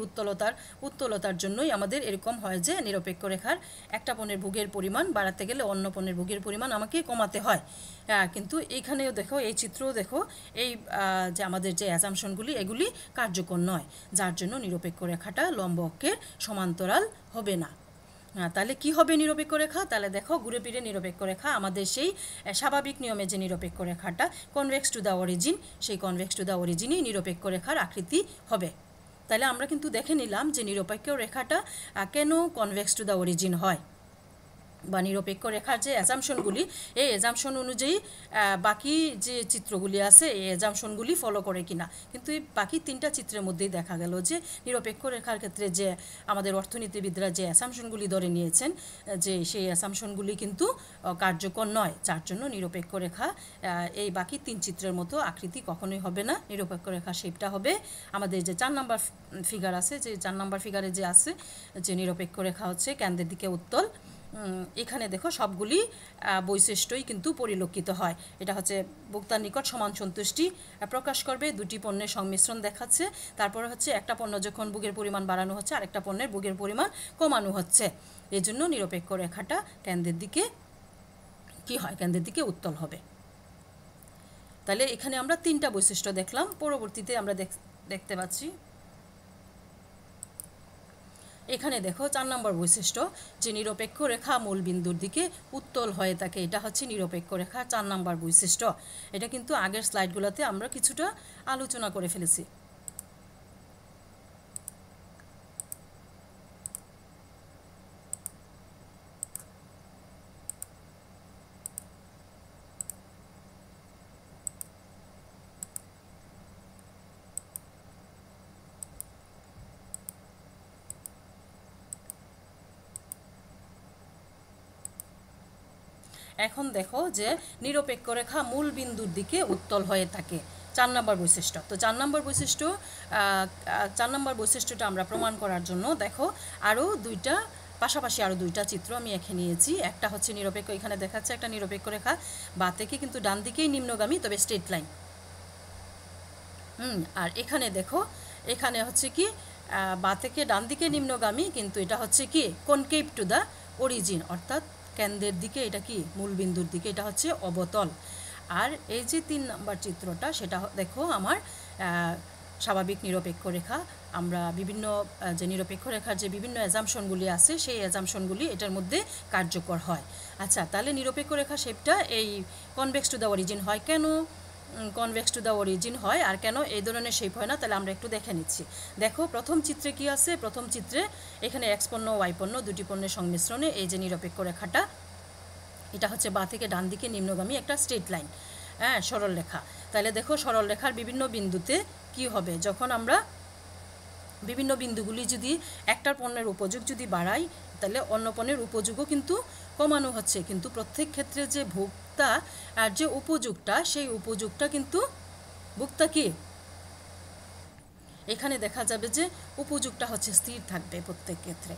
উত্তলতার জন্যই আমাদের এরকম হয় যে নিরপেক্ষ রেখার একটা পণ্যের ভোগের পরিমাণ বাড়াতে গেলে অন্য পণ্যের ভোগের পরিমাণ আমাকে কমাতে হয়। কিন্তু এইখানেও দেখো, এই চিত্রও দেখো, এই যে আমাদের যে অ্যাজাম্পশনগুলি এগুলি কার্যকর নয়, যার জন্য নিরপেক্ষ রেখাটা লম্ব অক্ষের সমান্তরাল হবে না। তাহলে কি হবে নিরপেক্ষ রেখা, তাহলে দেখো ঘুরে ফিরে নিরপেক্ষ রেখা আমাদের সেই স্বাভাবিক নিয়মে যে নিরপেক্ষ রেখাটা কনভেক্স টু দ্য অরিজিন, সেই কনভেক্স টু দ্য অরিজিনই নিরপেক্ষ রেখার আকৃতি হবে। তাহলে আমরা কিন্তু দেখে নিলাম যে নিরপেক্ষ রেখাটা কেন কনভেক্স টু দ্য অরিজিন হয়, বা নিরপেক্ষ রেখার যে অ্যাজাম্পশনগুলি, এই অ্যাজাম্পশন অনুযায়ী বাকি যে চিত্রগুলি আছে এই অ্যাজাম্পশনগুলি ফলো করে কিনা। কিন্তু এই বাকি 3টা চিত্রের মধ্যেই দেখা গেল যে নিরপেক্ষ রেখার ক্ষেত্রে যে আমাদের অর্থনীতিবিদরা যে অ্যাসাম্পশনগুলি ধরে নিয়েছেন, যে সেই অ্যাসাম্পশনগুলি কিন্তু কার্যকর নয়, যার জন্য নিরপেক্ষ রেখা এই বাকি 3 চিত্রের মতো আকৃতি কখনোই হবে না। নিরপেক্ষ রেখা শেপটা হবে আমাদের যে 4 নম্বর ফিগার আছে, যে 4 নম্বর ফিগারে যে আছে যে নিরপেক্ষ রেখা হচ্ছে কেন্দ্রের দিকে উত্তল। এখানে দেখো সবগুলি বৈশিষ্ট্যই কিন্তু পরিলক্ষিত হয়। এটা হচ্ছে ভোক্তার নিকট সমান সন্তুষ্টি প্রকাশ করবে, দুটি পণ্যের সংমিশ্রণ দেখাচ্ছে, তারপরে হচ্ছে একটা পণ্য যখন ভোগের পরিমাণ বাড়ানো হচ্ছে আরেকটা পণ্যের ভোগের পরিমাণ কমানো হচ্ছে। এজন্য নিরপেক্ষ রেখাটা কেন্দ্রের দিকে কি হয়, কেন্দ্রের দিকে উত্তল হবে। তাহলে এখানে আমরা 3টা বৈশিষ্ট্য দেখলাম। পরবর্তীতে আমরা দেখতে পাচ্ছি এখানে দেখো 4 নম্বর বৈশিষ্ট্য, যে নিরপেক্ষ রেখা মূল বিন্দুর দিকে উত্তল হয়ে থাকে, এটা হচ্ছে নিরপেক্ষ রেখা 4 নম্বর বৈশিষ্ট্য। এটা কিন্তু আগের স্লাইডগুলোতে আমরা কিছুটা আলোচনা করে ফেলেছি। এখন দেখো যে নিরপেক্ষ রেখা মূল বিন্দুর দিকে উত্তল হয়ে থাকে, 4 নম্বর বৈশিষ্ট্য। তো 4 নম্বর বৈশিষ্ট্য 4 নম্বর বৈশিষ্ট্যটা আমরা প্রমাণ করার জন্য দেখো আরও দুইটা পাশাপাশি আরও দুইটা চিত্র আমি এঁকে নিয়েছি। একটা হচ্ছে নিরপেক্ষ, এখানে দেখাচ্ছে একটা নিরপেক্ষ রেখা, বা থেকে কিন্তু ডান দিকেই নিম্নগামী তবে স্ট্রেট লাইন। আর এখানে দেখো এখানে হচ্ছে কি বা থেকে ডান দিকে নিম্নগামী, কিন্তু এটা হচ্ছে কি কনকেভ টু দ্য অরিজিন, অর্থাৎ কেন্দ্রের দিকে, এটা কি মূলবিন্দুর দিকে, এটা হচ্ছে অবতল। আর এই যে 3 নম্বর চিত্রটা সেটা দেখো আমার স্বাভাবিক নিরপেক্ষ রেখা। আমরা বিভিন্ন যে নিরপেক্ষ রেখার যে বিভিন্ন অ্যাজাম্পশনগুলি আছে সেই অ্যাজাম্পশনগুলি এটার মধ্যে কার্যকর হয়। আচ্ছা, তাহলে নিরপেক্ষ রেখা শেপটা এই কনভেক্স টু দ্য অরিজিন হয় কেন? কনভেক্স টু দ্য অরিজিন হয় আর কেন এই ধরনের শেপ হয় না, তাহলে আমরা একটু দেখে নিচ্ছি। দেখো প্রথম চিত্রে কি আছে, প্রথম চিত্রে এখানে এক্স পণ্য ওয়াই পণ্য দুটি পণ্যের সংমিশ্রণে এই যে নিরপেক্ষ রেখাটা, এটা হচ্ছে বাঁ থেকে ডান দিকে নিম্নগামী একটা স্ট্রেট লাইন, হ্যাঁ সরল রেখা। তাহলে দেখো সরল রেখার বিভিন্ন বিন্দুতে কি হবে, যখন আমরা বিভিন্ন বিন্দুগুলি যদি একটার পণ্যের উপযোগ যদি বাড়াই তাহলে অন্য পণ্যের উপযোগও কিন্তু কমানো হচ্ছে, কিন্তু প্রত্যেক ক্ষেত্রে যে ভোক্তা আর যে উপযোগটা সেই উপযোগটা কিন্তু ভোক্তা কি এখানে দেখা যাবে যে উপযোগটা হচ্ছে স্থির থাকবে প্রত্যেক ক্ষেত্রে,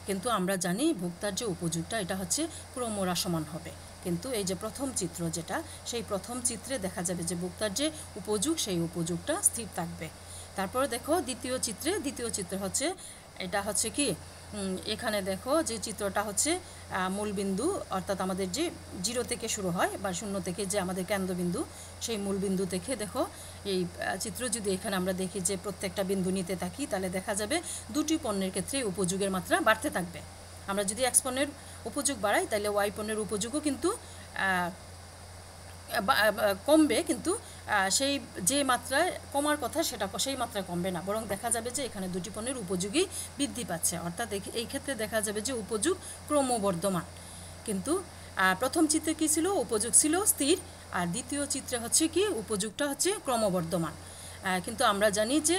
কিন্তু আমরা জানি ভোক্তার যে উপযোগটা এটা হচ্ছে ক্রমহ্রাসমান হবে। কিন্তু এই যে প্রথম চিত্র যেটা, সেই প্রথম চিত্রে দেখা যাবে যে ভোক্তার যে উপযোগ সেই উপযোগটা স্থির থাকবে। তারপরে দেখো দ্বিতীয় চিত্রে হচ্ছে এটা হচ্ছে কি এখানে দেখো যে চিত্রটা হচ্ছে মূলবিন্দু, অর্থাৎ আমাদের যে 0 থেকে শুরু হয় বা 0 থেকে যে আমাদের কেন্দ্রবিন্দু, সেই মূলবিন্দু থেকে দেখো এই চিত্র যদি এখানে আমরা দেখি যে প্রত্যেকটা বিন্দু নিতে থাকি তাহলে দেখা যাবে দুটি পণ্যের ক্ষেত্রে উপযোগের মাত্রা বাড়তে থাকবে। আমরা যদি এক্স পণ্যের উপযোগ বাড়াই তাহলে ওয়াই পণ্যের উপযোগও কিন্তু কমবে, কিন্তু সেই যে মাত্রায় কমার কথা সেটা সেই মাত্রায় কমবে না, বরং দেখা যাবে যে এখানে দুটি পণ্যের উপযোগই বৃদ্ধি পাচ্ছে, অর্থাৎ এই ক্ষেত্রে দেখা যাবে যে উপযোগ ক্রমবর্ধমান। কিন্তু প্রথম চিত্রে কী ছিল, উপযোগ ছিল স্থির, আর দ্বিতীয় চিত্রে হচ্ছে কি উপযোগটা হচ্ছে ক্রমবর্ধমান। কিন্তু আমরা জানি যে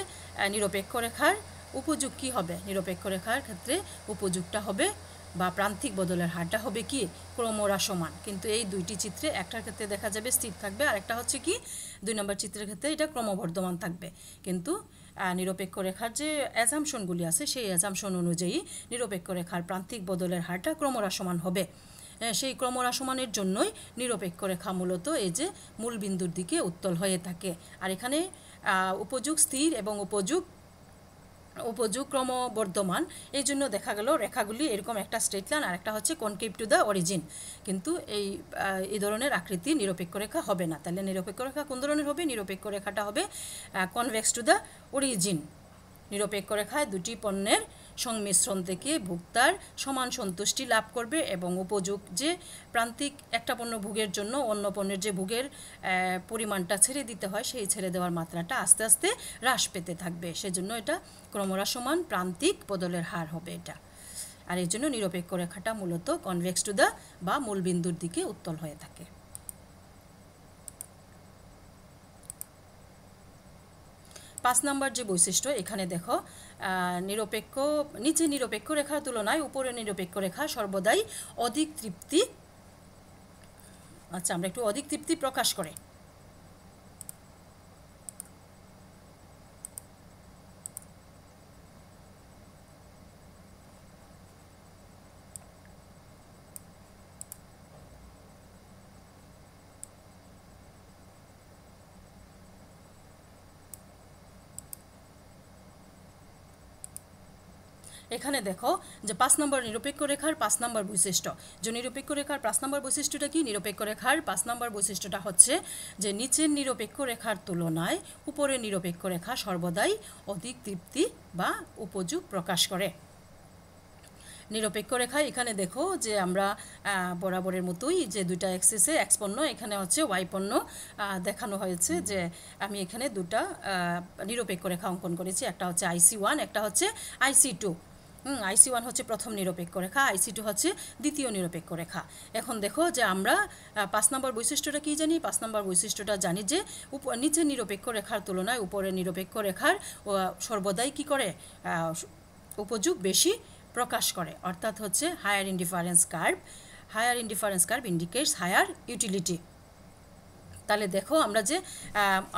নিরপেক্ষ রেখার উপযোগ কী হবে, নিরপেক্ষ রেখার ক্ষেত্রে উপযোগটা হবে বা প্রান্তিক বদলের হারটা হবে কি ক্রমহ্রাসমান। কিন্তু এই দুইটি চিত্রে একটার ক্ষেত্রে দেখা যাবে স্থির থাকবে, আর একটা হচ্ছে কি 2 নম্বর চিত্রের ক্ষেত্রে এটা ক্রমবর্ধমান থাকবে। কিন্তু নিরপেক্ষ রেখার যে অ্যাজাম্পশনগুলি আছে সেই অ্যাজাম্পশন অনুযায়ী নিরপেক্ষ রেখার প্রান্তিক বদলের হারটা ক্রমহ্রাসমান হবে। সেই ক্রমহ্রাসমানের জন্যই নিরপেক্ষ রেখা মূলত এই যে মূলবিন্দুর দিকে উত্তল হয়ে থাকে। আর এখানে উপযোগ স্থির এবং উপযোগ ক্রমবর্ধমান, এই জন্য দেখা গেল রেখাগুলি এরকম একটা স্ট্রেট লাইন আর একটা হচ্ছে কনকেভ টু দ্য অরিজিন। কিন্তু এই ধরনের আকৃতি নিরপেক্ষ রেখা হবে না। তাহলে নিরপেক্ষ রেখা কোন ধরনের হবে, নিরপেক্ষ রেখাটা হবে কনভেক্স টু দ্য অরিজিন। নিরপেক্ষ রেখায় দুটি পণ্যের সংমিশ্রণ থেকে ভোক্তার সমান সন্তুষ্টি লাভ করবে এবং উপযোগ যে প্রান্তিক একটা পণ্য ভোগের জন্য অন্য পণ্যের যে ভোগের পরিমাণটা ছেড়ে দিতে হয় সেই ছেড়ে দেওয়ার মাত্রাটা আস্তে আস্তে হ্রাস পেতে থাকবে, সেজন্য এটা ক্রমহ্রাসমান প্রান্তিক বদলের হার হবে এটা। আর এই জন্য নিরপেক্ষ রেখাটা মূলত কনভেক্স টু দ্য বা মূলবিন্দুর দিকে উত্তল হয়ে থাকে। 5 নম্বর যে বৈশিষ্ট্য, এখানে দেখো নিচে নিরপেক্ষ রেখার তুলনায় উপরে নিরপেক্ষ রেখা সর্বদাই অধিক তৃপ্তি, আচ্ছা আমরা একটু অধিক তৃপ্তি প্রকাশ করে। এখানে দেখো যে 5 নম্বর নিরপেক্ষ রেখার 5 নম্বর বৈশিষ্ট্য, যে নিরপেক্ষ রেখার 5 নম্বর বৈশিষ্ট্যটা কি, নিরপেক্ষ রেখার 5 নম্বর বৈশিষ্ট্যটা হচ্ছে যে নিচের নিরপেক্ষ রেখার তুলনায় উপরের নিরপেক্ষ রেখা সর্বদাই অধিক তৃপ্তি বা উপযোগ প্রকাশ করে। নিরপেক্ষ রেখায় এখানে দেখো যে আমরা বরাবরের মতোই যে দুইটা অ্যাক্সিসে এক্স পণ্য, এখানে হচ্ছে ওয়াই পণ্য দেখানো হয়েছে, যে আমি এখানে দুটা নিরপেক্ষ রেখা অঙ্কন করেছি, একটা হচ্ছে IC1 একটা হচ্ছে IC2। IC1 হচ্ছে প্রথম নিরপেক্ষ রেখা, IC2 হচ্ছে দ্বিতীয় নিরপেক্ষ রেখা। এখন দেখো যে আমরা 5 নম্বর বৈশিষ্ট্যটা কি জানি, 5 নম্বর বৈশিষ্ট্যটা জানি যে নিচের নিরপেক্ষ রেখার তুলনায় উপরের নিরপেক্ষ রেখার সর্বদাই কি করে উপযোগ বেশি প্রকাশ করে, অর্থাৎ হচ্ছে higher indifference curve higher indifference curve indicates higher utility. তাহলে দেখো আমরা যে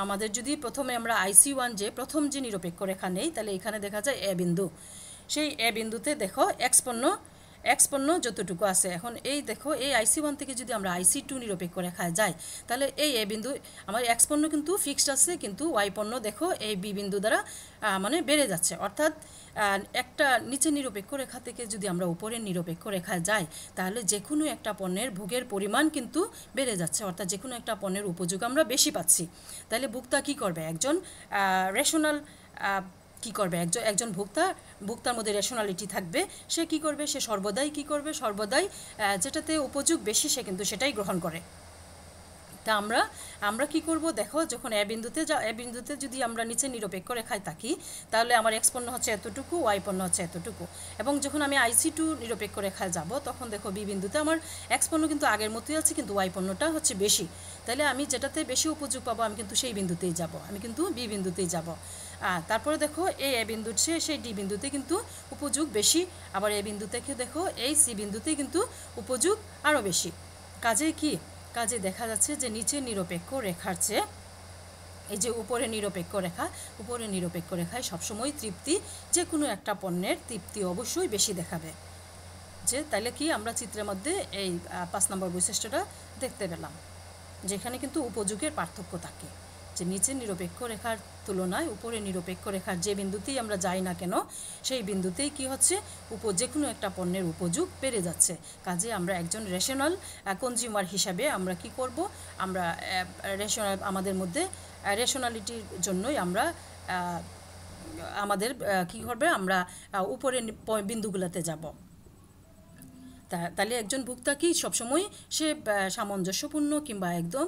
আমাদের যদি প্রথমে আমরা IC1 যে প্রথম যে নিরপেক্ষ রেখা নেই, তাহলে এখানে দেখা যায় এ বিন্দু, সেই এ বিন্দুতে দেখো এক্স পণ্য যতটুকু আছে। এখন এই দেখো এই IC1 থেকে যদি আমরা IC2 নিরপেক্ষ রেখায় যাই, তাহলে এই এ বিন্দু আমার এক্স পণ্য কিন্তু ফিক্সড আছে, কিন্তু ওয়াই পণ্য দেখো এই বি বিন্দু দ্বারা মানে বেড়ে যাচ্ছে। অর্থাৎ একটা নিচের নিরপেক্ষ রেখা থেকে যদি আমরা উপরের নিরপেক্ষ রেখায় যাই, তাহলে যে কোনো একটা পণ্যের ভোগের পরিমাণ কিন্তু বেড়ে যাচ্ছে, অর্থাৎ যে কোনো একটা পণ্যের উপযোগ আমরা বেশি পাচ্ছি। তাহলে ভোক্তা কী করবে? একজন রেশনাল কী করবে? একজন ভোক্তার মধ্যে রেশনালিটি থাকবে। সে কি করবে? সে সর্বদাই যেটাতে উপযোগ বেশি সে কিন্তু সেটাই গ্রহণ করে। তা আমরা কি করব? দেখো যখন এ বিন্দুতে যদি আমরা নিচে নিরপেক্ষ রেখায় থাকি, তাহলে আমার এক্স পণ্য হচ্ছে এতটুকু, ওয়াই পণ্য হচ্ছে এতটুকু। এবং যখন আমি IC2 নিরপেক্ষ রেখায় যাব, তখন দেখো বি বিন্দুতে আমার এক্স পণ্য কিন্তু আগের মতোই আছে, কিন্তু ওয়াই পণ্যটা হচ্ছে বেশি। তাহলে আমি যেটাতে বেশি উপযোগ পাবো আমি কিন্তু সেই বিন্দুতেই যাব, আমি কিন্তু বি বিন্দুতেই যাব। তারপরে দেখো এই এ বিন্দুর সেই ডি বিন্দুতে কিন্তু উপযোগ বেশি, আবার এ বিন্দু থেকে দেখো এই সি বিন্দুতে কিন্তু উপযোগ আরও বেশি। কাজে দেখা যাচ্ছে যে নিচের নিরপেক্ষ রেখার চেয়ে এই যে উপরে নিরপেক্ষ রেখায় সবসময় তৃপ্তি, যে কোনো একটা পণ্যের তৃপ্তি অবশ্যই বেশি দেখাবে। যে তাহলে কি আমরা চিত্রের মধ্যে এই 5 নম্বর বৈশিষ্ট্যটা দেখতে পেলাম, যেখানে কিন্তু উপযোগের পার্থক্য থাকে, যে নিচের নিরপেক্ষ রেখার তুলনায় উপরে নিরপেক্ষ রেখার যে বিন্দুতেই আমরা যাই না কেন, সেই বিন্দুতেই কি হচ্ছে? যে কোনো একটা পণ্যের উপযোগ বেড়ে যাচ্ছে। কাজে আমরা একজন রেশনাল কনজিউমার হিসাবে আমরা কি করব? আমরা আমাদের মধ্যে রেশনালিটির জন্যই আমরা আমাদের কী করবে? আমরা উপরের বিন্দুগুলোতে যাব। তাহলে একজন ভোক্তা কি সবসময় সে সামঞ্জস্যপূর্ণ কিংবা একদম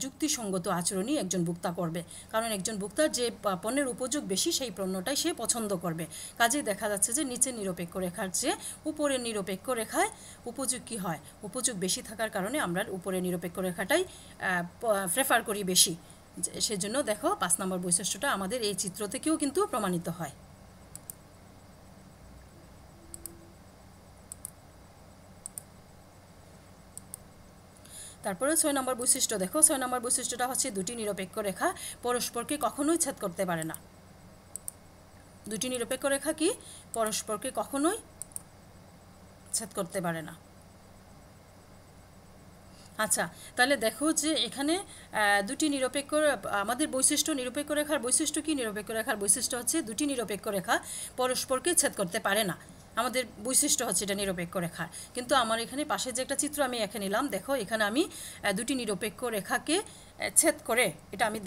যুক্তিসঙ্গত আচরণই একজন ভোক্তা করবে, কারণ একজন ভোক্তার যে পণ্যের উপযোগ বেশি সেই পণ্যটাই সে পছন্দ করবে। কাজেই দেখা যাচ্ছে যে নিচের নিরপেক্ষ রেখার চেয়ে উপরের নিরপেক্ষ রেখায় উপযোগ কী হয়? উপযোগ বেশি থাকার কারণে আমরা উপরের নিরপেক্ষ রেখাটাই প্রেফার করি বেশি। সেজন্য দেখো 5 নম্বর বৈশিষ্ট্যটা আমাদের এই চিত্র থেকেও কিন্তু প্রমাণিত হয়। তারপরে 6 নম্বর বৈশিষ্ট্য দেখো। 6 নম্বর বৈশিষ্ট্যটা হচ্ছে দুটি নিরপেক্ষ রেখা পরস্পরকে কখনোই ছেদ করতে পারে না। দুটি নিরপেক্ষ রেখা কি পরস্পরকে কখনোই ছেদ করতে পারে না। আচ্ছা, তাহলে দেখো যে এখানে দুটি নিরপেক্ষ আমাদের বৈশিষ্ট্য, নিরপেক্ষ রেখার বৈশিষ্ট্য কি? নিরপেক্ষ রেখার বৈশিষ্ট্য হচ্ছে দুটি নিরপেক্ষ রেখা পরস্পরকে ছেদ করতে পারে না। আমাদের বৈশিষ্ট্য হচ্ছে এটা নিরপেক্ষ রেখার। কিন্তু আমার এখানে পাশে যে একটা চিত্র আমি এঁকে নিলাম, দেখো এখানে আমি দুটি নিরপেক্ষ রেখাকে ছেদ করে এটা আমি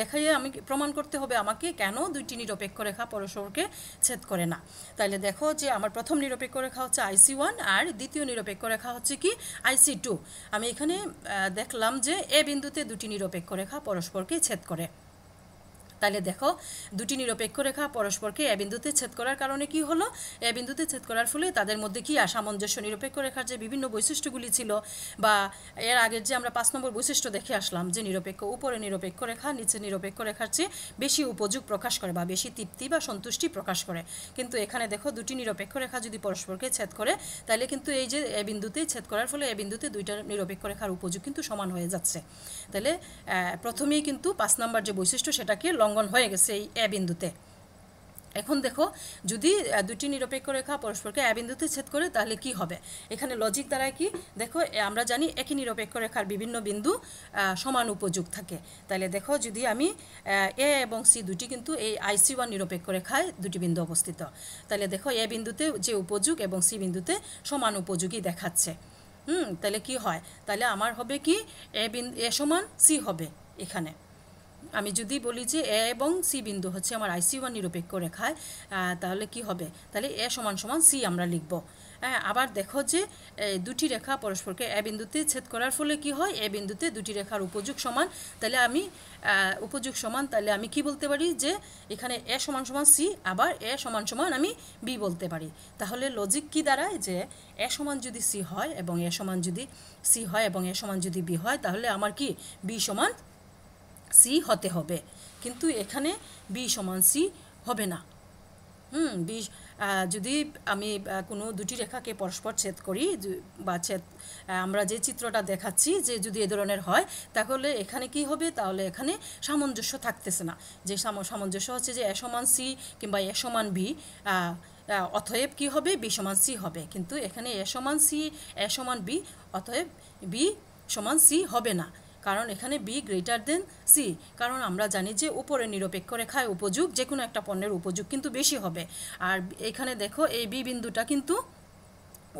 দেখাইয়ে আমি প্রমাণ করতে হবে আমাকে কেন দুইটি নিরপেক্ষ রেখা পরস্পরকে ছেদ করে না। তাহলে দেখো যে আমার প্রথম নিরপেক্ষ রেখা হচ্ছে IC1 আর দ্বিতীয় নিরপেক্ষ রেখা হচ্ছে কি IC2। আমি এখানে দেখলাম যে এ বিন্দুতে দুটি নিরপেক্ষ রেখা পরস্পরকে ছেদ করে। তাহলে দেখো দুটি নিরপেক্ষ রেখা পরস্পরকে এ বিন্দুতে ছেদ করার কারণে কি হলো? এ বিন্দুতে ছেদ করার ফলে তাদের মধ্যে কি সামঞ্জস্য, নিরপেক্ষ রেখার যে বিভিন্ন বৈশিষ্ট্যগুলি ছিল বা এর আগের যে আমরা 5 নম্বর বৈশিষ্ট্য দেখে আসলাম, যে উপরে নিরপেক্ষ রেখা নিচে নিরপেক্ষ রেখার চেয়ে বেশি উপযোগ প্রকাশ করে বা বেশি তৃপ্তি বা সন্তুষ্টি প্রকাশ করে। কিন্তু এখানে দেখো দুটি নিরপেক্ষ রেখা যদি পরস্পরকে ছেদ করে, তাহলে কিন্তু এই যে এ বিন্দুতেই ছেদ করার ফলে এ বিন্দুতে দুইটা নিরপেক্ষ রেখার উপযোগ কিন্তু সমান হয়ে যাচ্ছে। তাহলে প্রথমেই কিন্তু 5 নম্বর যে বৈশিষ্ট্য সেটাকে লঙ্ঘন হয়ে গেছে এই এ বিন্দুতে। এখন দেখো যদি দুটি নিরপেক্ষ রেখা পরস্পরকে এ বিন্দুতে ছেদ করে তাহলে কি হবে? এখানে লজিক দ্বারায় কি দেখো, আমরা জানি একই নিরপেক্ষ রেখার বিভিন্ন বিন্দু সমান উপযোগ থাকে। তাহলে দেখো যদি আমি এ এবং সি দুটি কিন্তু এই IC1 নিরপেক্ষ রেখায় দুটি বিন্দু অবস্থিত, তাহলে দেখো এ বিন্দুতে যে উপযোগ এবং সি বিন্দুতে সমান উপযোগী দেখাচ্ছে। তাহলে কি হয়? তাহলে আমার হবে কি এ সমান সি হবে। এখানে আমি যদি বলি যে এ এবং সি বিন্দু হচ্ছে আমার IC1 নিরপেক্ষ রেখায়, তাহলে কি হবে? তাহলে এ সমান সমান সি আমরা লিখব। আবার দেখো যে দুটি রেখা পরস্পরকে এ বিন্দুতে ছেদ করার ফলে কি হয়? এ বিন্দুতে দুটি রেখার উপযোগ সমান। তাহলে আমি তাহলে আমি কি বলতে পারি? যে এখানে এ সমান সমান সি, আবার এ সমান সমান আমি বি বলতে পারি। তাহলে লজিক কি দাঁড়ায়? যে এ সমান যদি সি হয় এবং এ সমান যদি সি হয় এবং এ সমান যদি বি হয়, তাহলে আমার কি বি সমান সি হতে হবে। কিন্তু এখানে বি সমান সি হবে না। যদি আমি কোনো দুটি রেখাকে পরস্পর ছেদ করি বা আমরা যে চিত্রটা দেখাচ্ছি যে যদি এ ধরনের হয় তাহলে এখানে কি হবে, তাহলে এখানে সামঞ্জস্য থাকতেছে না। যে সামঞ্জস্য হচ্ছে যে এ সমান সি কিংবা এ সমান বি, অতএব কি হবে, বি সমান সি হবে। কিন্তু এখানে এ সমান সি, এ সমান বি, অতএব বি সমান সি হবে না, কারণ এখানে বি গ্রেটার দেন সি। কারণ আমরা জানি যে উপরে নিরপেক্ষ রেখায় উপযোগ, যে কোনো একটা পণ্যের উপযোগ কিন্তু বেশি হবে। আর এখানে দেখো এই বি বিন্দুটা কিন্তু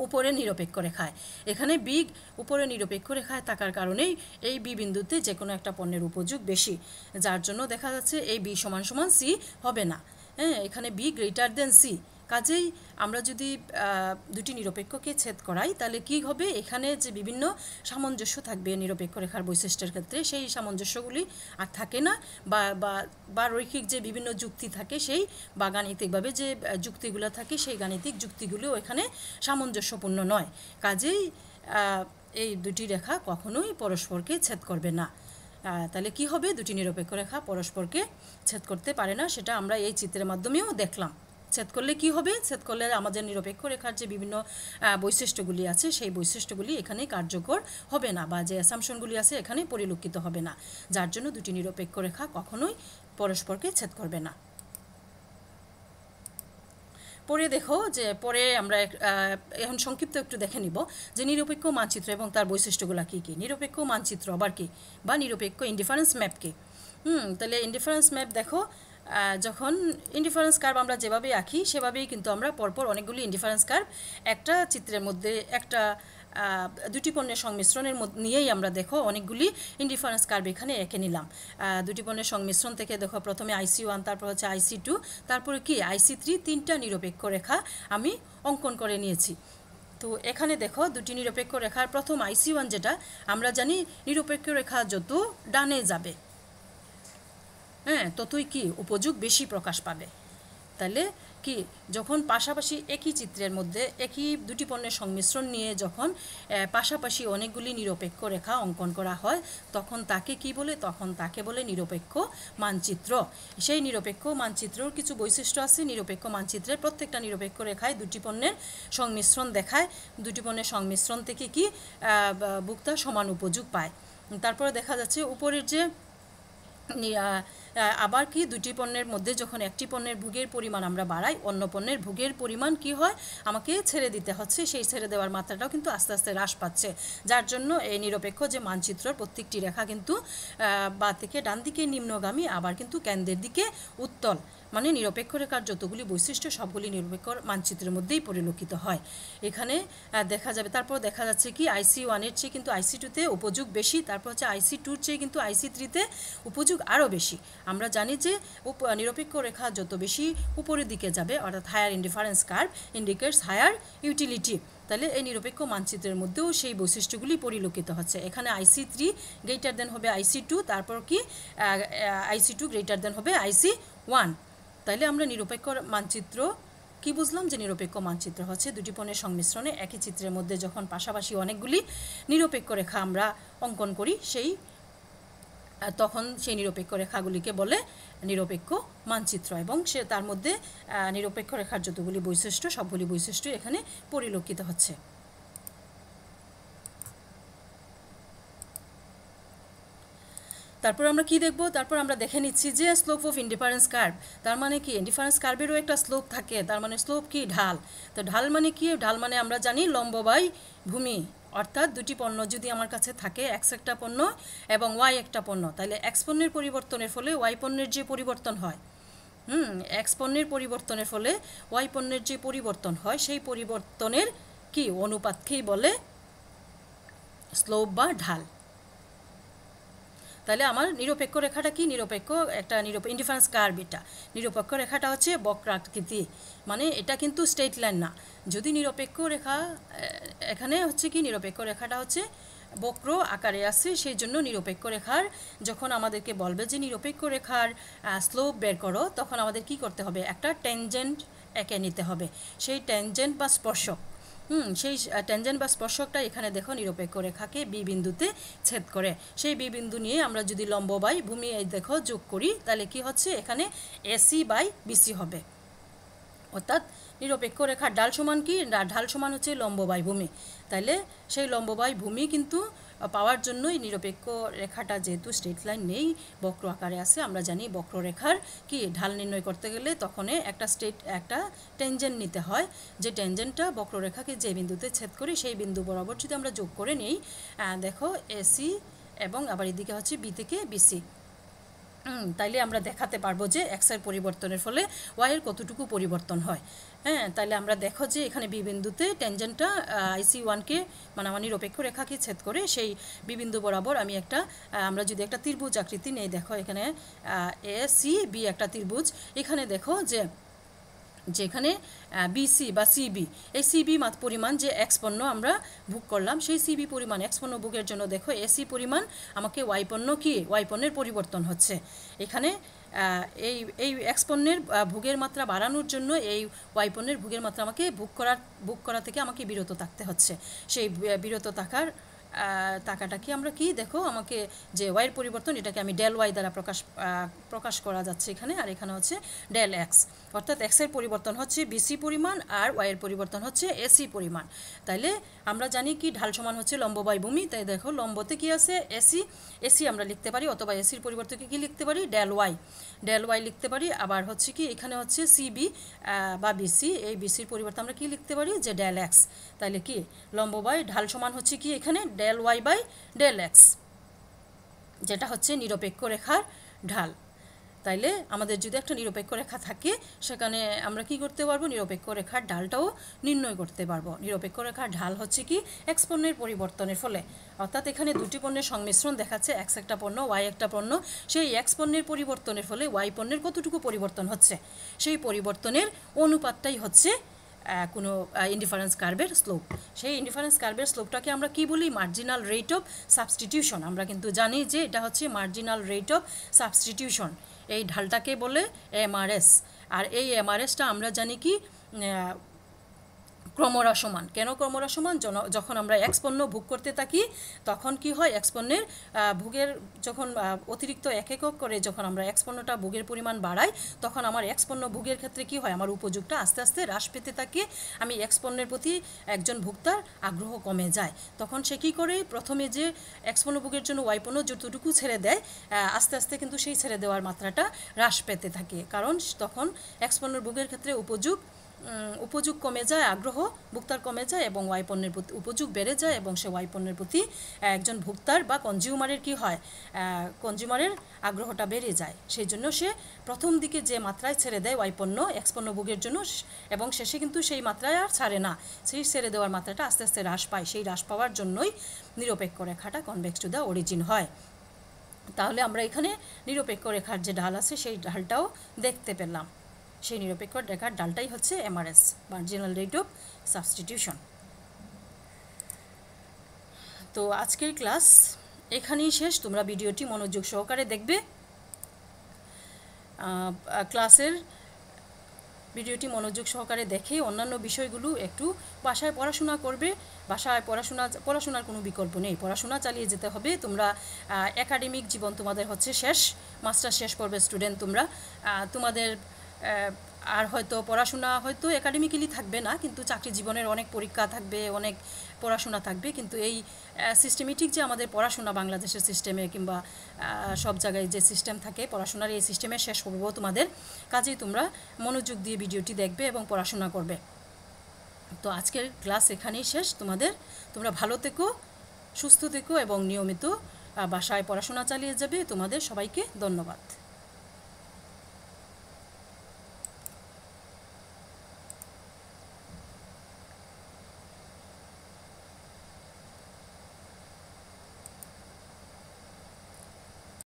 উপরে নিরপেক্ষ রেখায়, এখানে বি উপরে নিরপেক্ষ রেখায় থাকার কারণেই এই বি বিন্দুতে যে কোনো একটা পণ্যের উপযোগ বেশি, যার জন্য দেখা যাচ্ছে এই বি সমান সমান সি হবে না। হ্যাঁ, এখানে বি গ্রেটার দেন সি। কাজেই আমরা যদি দুটি নিরপেক্ষকে ছেদ করাই তাহলে কি হবে, এখানে যে বিভিন্ন সামঞ্জস্য থাকবে নিরপেক্ষ রেখার বৈশিষ্ট্যের ক্ষেত্রে সেই সামঞ্জস্যগুলি আর থাকে না, বা রৈখিক যে বিভিন্ন যুক্তি থাকে সেই বা গাণিতিকভাবে যে যুক্তিগুলো থাকে সেই গাণিতিক যুক্তিগুলিও এখানে সামঞ্জস্যপূর্ণ নয়। কাজেই এই দুটি রেখা কখনোই পরস্পরকে ছেদ করবে না। তাহলে কি হবে, দুটি নিরপেক্ষ রেখা পরস্পরকে ছেদ করতে পারে না, সেটা আমরা এই চিত্রের মাধ্যমেও দেখলাম। ছেদ করলে কি হবে, ছেদ করলে আমাদের নিরপেক্ষ রেখার যে বিভিন্ন বৈশিষ্ট্যগুলি আছে সেই বৈশিষ্ট্যগুলি এখানে কার্যকর হবে না, বা যে অ্যাসাম্পশনগুলি আছে এখানে পরিলক্ষিত হবে না, যার জন্য দুটি নিরপেক্ষ রেখা কখনোই পরস্পরকে ছেদ করবে না। পরে দেখো যে পরে আমরা এখন সংক্ষিপ্ত একটু দেখে নিব যে নিরপেক্ষ মানচিত্র এবং তার বৈশিষ্ট্যগুলো কী কী। নিরপেক্ষ মানচিত্র আবার কি, বা নিরপেক্ষ ইনডিফারেন্স ম্যাপ কি। তাহলে ইনডিফারেন্স ম্যাপ দেখো, যখন ইনডিফারেন্স কার্ভ আমরা যেভাবে আঁকি সেভাবেই কিন্তু আমরা পরপর অনেকগুলি ইনডিফারেন্স কার্ভ একটা চিত্রের মধ্যে একটা দুটি পণ্যের সংমিশ্রণের নিয়েই আমরা দেখো অনেকগুলি ইনডিফারেন্স কার্ভ এখানে এঁকে নিলাম। দুটি পণ্যের সংমিশ্রণ থেকে দেখো প্রথমে IC1, তারপর হচ্ছে IC2, তারপরে কি IC3, তিনটা নিরপেক্ষ রেখা আমি অঙ্কন করে নিয়েছি। তো এখানে দেখো দুটি নিরপেক্ষ রেখার প্রথম IC1 যেটা আমরা জানি নিরপেক্ষ রেখা যত ডানে যাবে হ্যাঁ ততই কি উপযোগ বেশি প্রকাশ পাবে। তাহলে কি যখন পাশাপাশি একই চিত্রের মধ্যে একই দুটি পণ্যের সংমিশ্রণ নিয়ে যখন পাশাপাশি অনেকগুলি নিরপেক্ষ রেখা অঙ্কন করা হয় তখন তাকে কি বলে, তখন তাকে বলে নিরপেক্ষ মানচিত্র। সেই নিরপেক্ষ মানচিত্রের কিছু বৈশিষ্ট্য আছে। নিরপেক্ষ মানচিত্রের প্রত্যেকটা নিরপেক্ষ রেখায় দুটি পণ্যের সংমিশ্রণ দেখায়, দুটি পণ্যের সংমিশ্রণ থেকে কি ভোক্তা সমান উপযোগ পায়। তারপরে দেখা যাচ্ছে উপরের যে আবার কি দুটি পণ্যের মধ্যে যখন একটি পণ্যের ভোগের পরিমাণ আমরা বাড়াই অন্য পণ্যের ভোগের পরিমাণ কি হয় আমাকে ছেড়ে দিতে হচ্ছে, সেই ছেড়ে দেওয়ার মাত্রাটাও কিন্তু আস্তে আস্তে হ্রাস পাচ্ছে, যার জন্য এই নিরপেক্ষ যে মানচিত্রের প্রত্যেকটি রেখা কিন্তু বাঁ থেকে ডান দিকে নিম্নগামী, আবার কিন্তু কেন্দ্রের দিকে উত্তল, মানে নিরপেক্ষ রেখার যতগুলি বৈশিষ্ট্য সবগুলি নিরপেক্ষ মানচিত্রের মধ্যেই পরিলক্ষিত হয় এখানে দেখা যাবে। তারপর দেখা যাচ্ছে কি IC1-এর চেয়ে কিন্তু IC2-তে উপযোগ বেশি, তারপর হচ্ছে IC2-র চেয়ে কিন্তু IC3-তে উপযোগ আরও বেশি। আমরা জানি যে নিরপেক্ষ রেখা যত বেশি উপরের দিকে যাবে অর্থাৎ higher indifference curve indicates higher utility, তাহলে এই নিরপেক্ষ মানচিত্রের মধ্যেও সেই বৈশিষ্ট্যগুলি পরিলক্ষিত হচ্ছে। এখানে IC3 গ্রেটার দেন হবে IC2, তারপর কি IC2 গ্রেটার দেন হবে IC1। তাইলে আমরা নিরপেক্ষ মানচিত্র কি বুঝলাম, যে নিরপেক্ষ মানচিত্র হচ্ছে দুটি পণ্যের সংমিশ্রণে একই চিত্রের মধ্যে যখন পাশাপাশি অনেকগুলি নিরপেক্ষ রেখা আমরা অঙ্কন করি তখন সেই নিরপেক্ষ রেখাগুলিকে বলে নিরপেক্ষ মানচিত্র, এবং সে তার মধ্যে নিরপেক্ষ রেখার যতগুলি বৈশিষ্ট্য সবগুলি বৈশিষ্ট্য এখানে পরিলক্ষিত হচ্ছে। তারপর আমরা কি দেখব, তারপর আমরা দেখে নিচ্ছি যে স্লোপ অফ ইনডিফারেন্স কার্ভ, তার মানে কি ইনডিফারেন্স কার্ভেরও একটা স্লোপ থাকে, তার মানে স্লোপ কি ঢাল। তো ঢাল মানে কি, ঢাল মানে আমরা জানি লম্ব বাই ভূমি, অর্থাৎ দুটি পণ্য যদি আমার কাছে থাকে X একটা পণ্য এবং Y একটা পণ্য, তাহলে X পণ্যের পরিবর্তনের ফলে Y পণ্যের যে পরিবর্তন হয় X পণ্যের পরিবর্তনের ফলে Y পণ্যের যে পরিবর্তন হয় সেই পরিবর্তনের কি অনুপাতকেই বলে স্লোপ বা ঢাল। তাহলে আমার নিরপেক্ষ রেখাটা কি, নিরপেক্ষ একটা ইনডিফারেন্স কার্ভ, এটা নিরপেক্ষ রেখাটা হচ্ছে বক্রাকৃতি, মানে এটা কিন্তু স্ট্রেট লাইন না। যদি নিরপেক্ষ রেখা এখানে হচ্ছে কি নিরপেক্ষ রেখাটা হচ্ছে বক্র আকারে আছে, সেই জন্য নিরপেক্ষ রেখার যখন আমাদেরকে বলবে যে নিরপেক্ষ রেখার স্লোপ বের করো তখন আমাদের কি করতে হবে, একটা ট্যানজেন্ট এঁকে নিতে হবে। সেই ট্যানজেন্ট বা স্পর্শক সেই ট্যানজেন্ট বা স্পর্শকটা এখানে দেখো নিরপেক্ষ রেখাকে বি বিন্দুতে ছেদ করে, সেই বি বিন্দু নিয়ে আমরা যদি লম্ব বাই ভূমি দেখো যোগ করি তাহলে কি হচ্ছে এখানে AC বাই BC হবে, অর্থাৎ নিরপেক্ষ রেখার ঢাল সমান কি? ঢাল সমান হচ্ছে লম্ব বাই ভূমি। তাইলে সেই লম্ব বাই ভূমি কিন্তু পাওয়ার জন্যই নিরপেক্ষ রেখাটা যেহেতু স্ট্রেট লাইন নেই, বক্র আকারে আছে, আমরা জানি বক্ররেখার কি ঢাল নির্ণয় করতে গেলে তখন একটা টেনজেন্ট নিতে হয়, যে টেনজেন্টটা বক্ররেখাকে যে বিন্দুতে ছেদ করি সেই বিন্দু বরাবর যদি আমরা যোগ করে নিই, দেখো এসি এবং আবার এদিকে হচ্ছে বি থেকে বিসি, তাইলে আমরা দেখাতে পারবো যে এক্সের পরিবর্তনের ফলে ওয়াইয়ের কতটুকু পরিবর্তন হয়। হ্যাঁ, তাহলে আমরা দেখো যে এখানে বি বিন্দুতে টেনজেন্টটা IC1কে মানে আমার নিরপেক্ষ রেখাকে ছেদ করে সেই বি বিন্দু বরাবর আমি আমরা যদি একটা ত্রিভুজ আকৃতি নেই, দেখো এখানে AC বি একটা ত্রিভুজ, এখানে দেখো যেখানে বিসি বা সিবি, এই সিবি পরিমাণ যে এক্স পণ্য আমরা ভোগ করলাম, সেই সিবি পরিমাণ এক্স পণ্য ভোগের জন্য দেখো এসি পরিমাণ আমাকে ওয়াই পণ্য কি ওয়াই পণ্যের পরিবর্তন হচ্ছে। এখানে এই এক্স পণ্যের ভোগের মাত্রা বাড়ানোর জন্য এই ওয়াই পণ্যের ভোগের মাত্রা আমাকে ভোগ করা থেকে আমাকে বিরত থাকতে হচ্ছে। সেই বিরত টাকাটা কি আমরা কি দেখো আমাকে যে ওয়াইয়ের পরিবর্তন, এটাকে আমি ডেল ওয়াই দ্বারা প্রকাশ করা যাচ্ছে এখানে, আর এখানে হচ্ছে ডেল এক্স, অর্থাৎ এক্সের পরিবর্তন হচ্ছে বিসি পরিমাণ আর ওয়াইয়ের পরিবর্তন হচ্ছে এসি পরিমাণ। তাইলে আমরা জানি কি ঢাল সমান হচ্ছে লম্ব বাই ভূমি, তাই দেখো লম্বতে কি আছে এসি আমরা লিখতে পারি, অথবা এসির পরিবর্তনকে কি লিখতে পারি ডেল ওয়াই লিখতে পারি। আবার হচ্ছে কি এখানে হচ্ছে সিবি বা বিসি, এই বিসির পরিবর্তে আমরা কি লিখতে পারি যে ডেল এক্স। তাইলে কি লম্ব বাই ঢাল সমান হচ্ছে কি এখানে del Y by del X, যেটা হচ্ছে নিরপেক্ষ রেখার ঢাল। তাইলে আমাদের যদি একটা নিরপেক্ষ রেখা থাকে, সেখানে আমরা কি করতে পারবো, নিরপেক্ষ রেখার ঢালটাও নির্ণয় করতে পারবো। নিরপেক্ষ রেখার ঢাল হচ্ছে কি এক্স পণ্যের পরিবর্তনের ফলে, অর্থাৎ এখানে দুটি পণ্যের সংমিশ্রণ দেখাচ্ছে, এক্স একটা পণ্য ওয়াই একটা পণ্য, সেই এক্স পণ্যের পরিবর্তনের ফলে ওয়াই পণ্যের কতটুকু পরিবর্তন হচ্ছে, সেই পরিবর্তনের অনুপাতটাই হচ্ছে কোনো ইনডিফারেন্স কার্ভের স্লোপ। সেই ইনডিফারেন্স কার্ভের স্লোপটাকে আমরা কি বলি, মার্জিনাল রেট অফ সাবস্টিটিউশন। আমরা কিন্তু জানি যে এটা হচ্ছে মার্জিনাল রেট অফ সাবস্টিটিউশন, এই ঢালটাকে বলে এমআরএস। আর এই এমআরএসটা আমরা জানি কি ক্রমহ্রাসমান। কেন ক্রমহ্রাসমান? যখন আমরা এক্স পণ্য ভোগ করতে থাকি তখন কি হয়, এক্স পণ্যের ভোগের যখন অতিরিক্ত একক করে যখন আমরা এক্স পণ্যটা ভোগের পরিমাণ বাড়াই, তখন আমার এক্স পণ্য ভোগের ক্ষেত্রে কি হয়, আমার উপযোগটা আস্তে আস্তে হ্রাস পেতে থাকে, আমি এক্স পণ্যের প্রতি একজন ভোক্তার আগ্রহ কমে যায়। তখন সে কী করে, প্রথমে যে এক্স পণ্য ভোগের জন্য ওয়াই পণ্য যতটুকু ছেড়ে দেয়, আস্তে আস্তে কিন্তু সেই ছেড়ে দেওয়ার মাত্রাটা হ্রাস পেতে থাকে, কারণ তখন এক্স পণ্যের ভোগের ক্ষেত্রে উপযোগ কমে যায়, আগ্রহ ভোক্তার কমে যায় এবং ওয়াই পণ্যের প্রতি উপযোগ বেড়ে যায়, এবং সে ওয়াই পণ্যের প্রতি একজন ভোক্তার বা কনজিউমারের কি হয়, কনজিউমারের আগ্রহটা বেড়ে যায়। সেই জন্য সে প্রথম দিকে যে মাত্রায় ছেড়ে দেয় ওয়াই পণ্য এক্স পণ্য ভোগের জন্য, এবং শেষে কিন্তু সেই মাত্রায় আর ছাড়ে না, সেই ছেড়ে দেওয়ার মাত্রাটা আস্তে আস্তে হ্রাস পায়। সেই হ্রাস পাওয়ার জন্যই নিরপেক্ষ রেখাটা কনভেক্স টু দ্য অরিজিন হয়। তাহলে আমরা এখানে নিরপেক্ষ রেখার যে ঢাল আছে সেই ঢালটাও দেখতে পেলাম। সেই নিরপেক্ষ রেখার ঢালটাই হচ্ছে Mrs, marginal rate of substitution. তো আজকের ক্লাস এখানেই শেষ। তোমরা ভিডিওটি মনোযোগ সহকারে দেখবে, ভিডিওটি মনোযোগ সহকারে দেখে অন্যান্য বিষয়গুলো একটু বাসায় পড়াশোনা করবে। বাসায় পড়াশোনার কোনো বিকল্প নেই, পড়াশোনা চালিয়ে যেতে হবে। তোমরা একাডেমিক জীবন তোমাদের হচ্ছে শেষ, মাস্টার শেষ পর্বের স্টুডেন্ট তোমরা। তোমাদের আর হয়তো পড়াশোনা হয়তো একাডেমিক্যালি থাকবে না, কিন্তু চাকরি জীবনের অনেক পরীক্ষা থাকবে, অনেক পড়াশোনা থাকবে। কিন্তু এই সিস্টেমেটিক যে আমাদের পড়াশোনা বাংলাদেশের সিস্টেমে কিংবা সব জায়গায় যে সিস্টেম থাকে পড়াশোনার, এই সিস্টেমে শেষ করবো তোমাদের। কাজেই তোমরা মনোযোগ দিয়ে ভিডিওটি দেখবে এবং পড়াশোনা করবে। তো আজকের ক্লাস এখানেই শেষ তোমাদের। তোমরা ভালো থেকো, সুস্থ থেকো এবং নিয়মিত বাসায় পড়াশোনা চালিয়ে যাবে। তোমাদের সবাইকে ধন্যবাদ।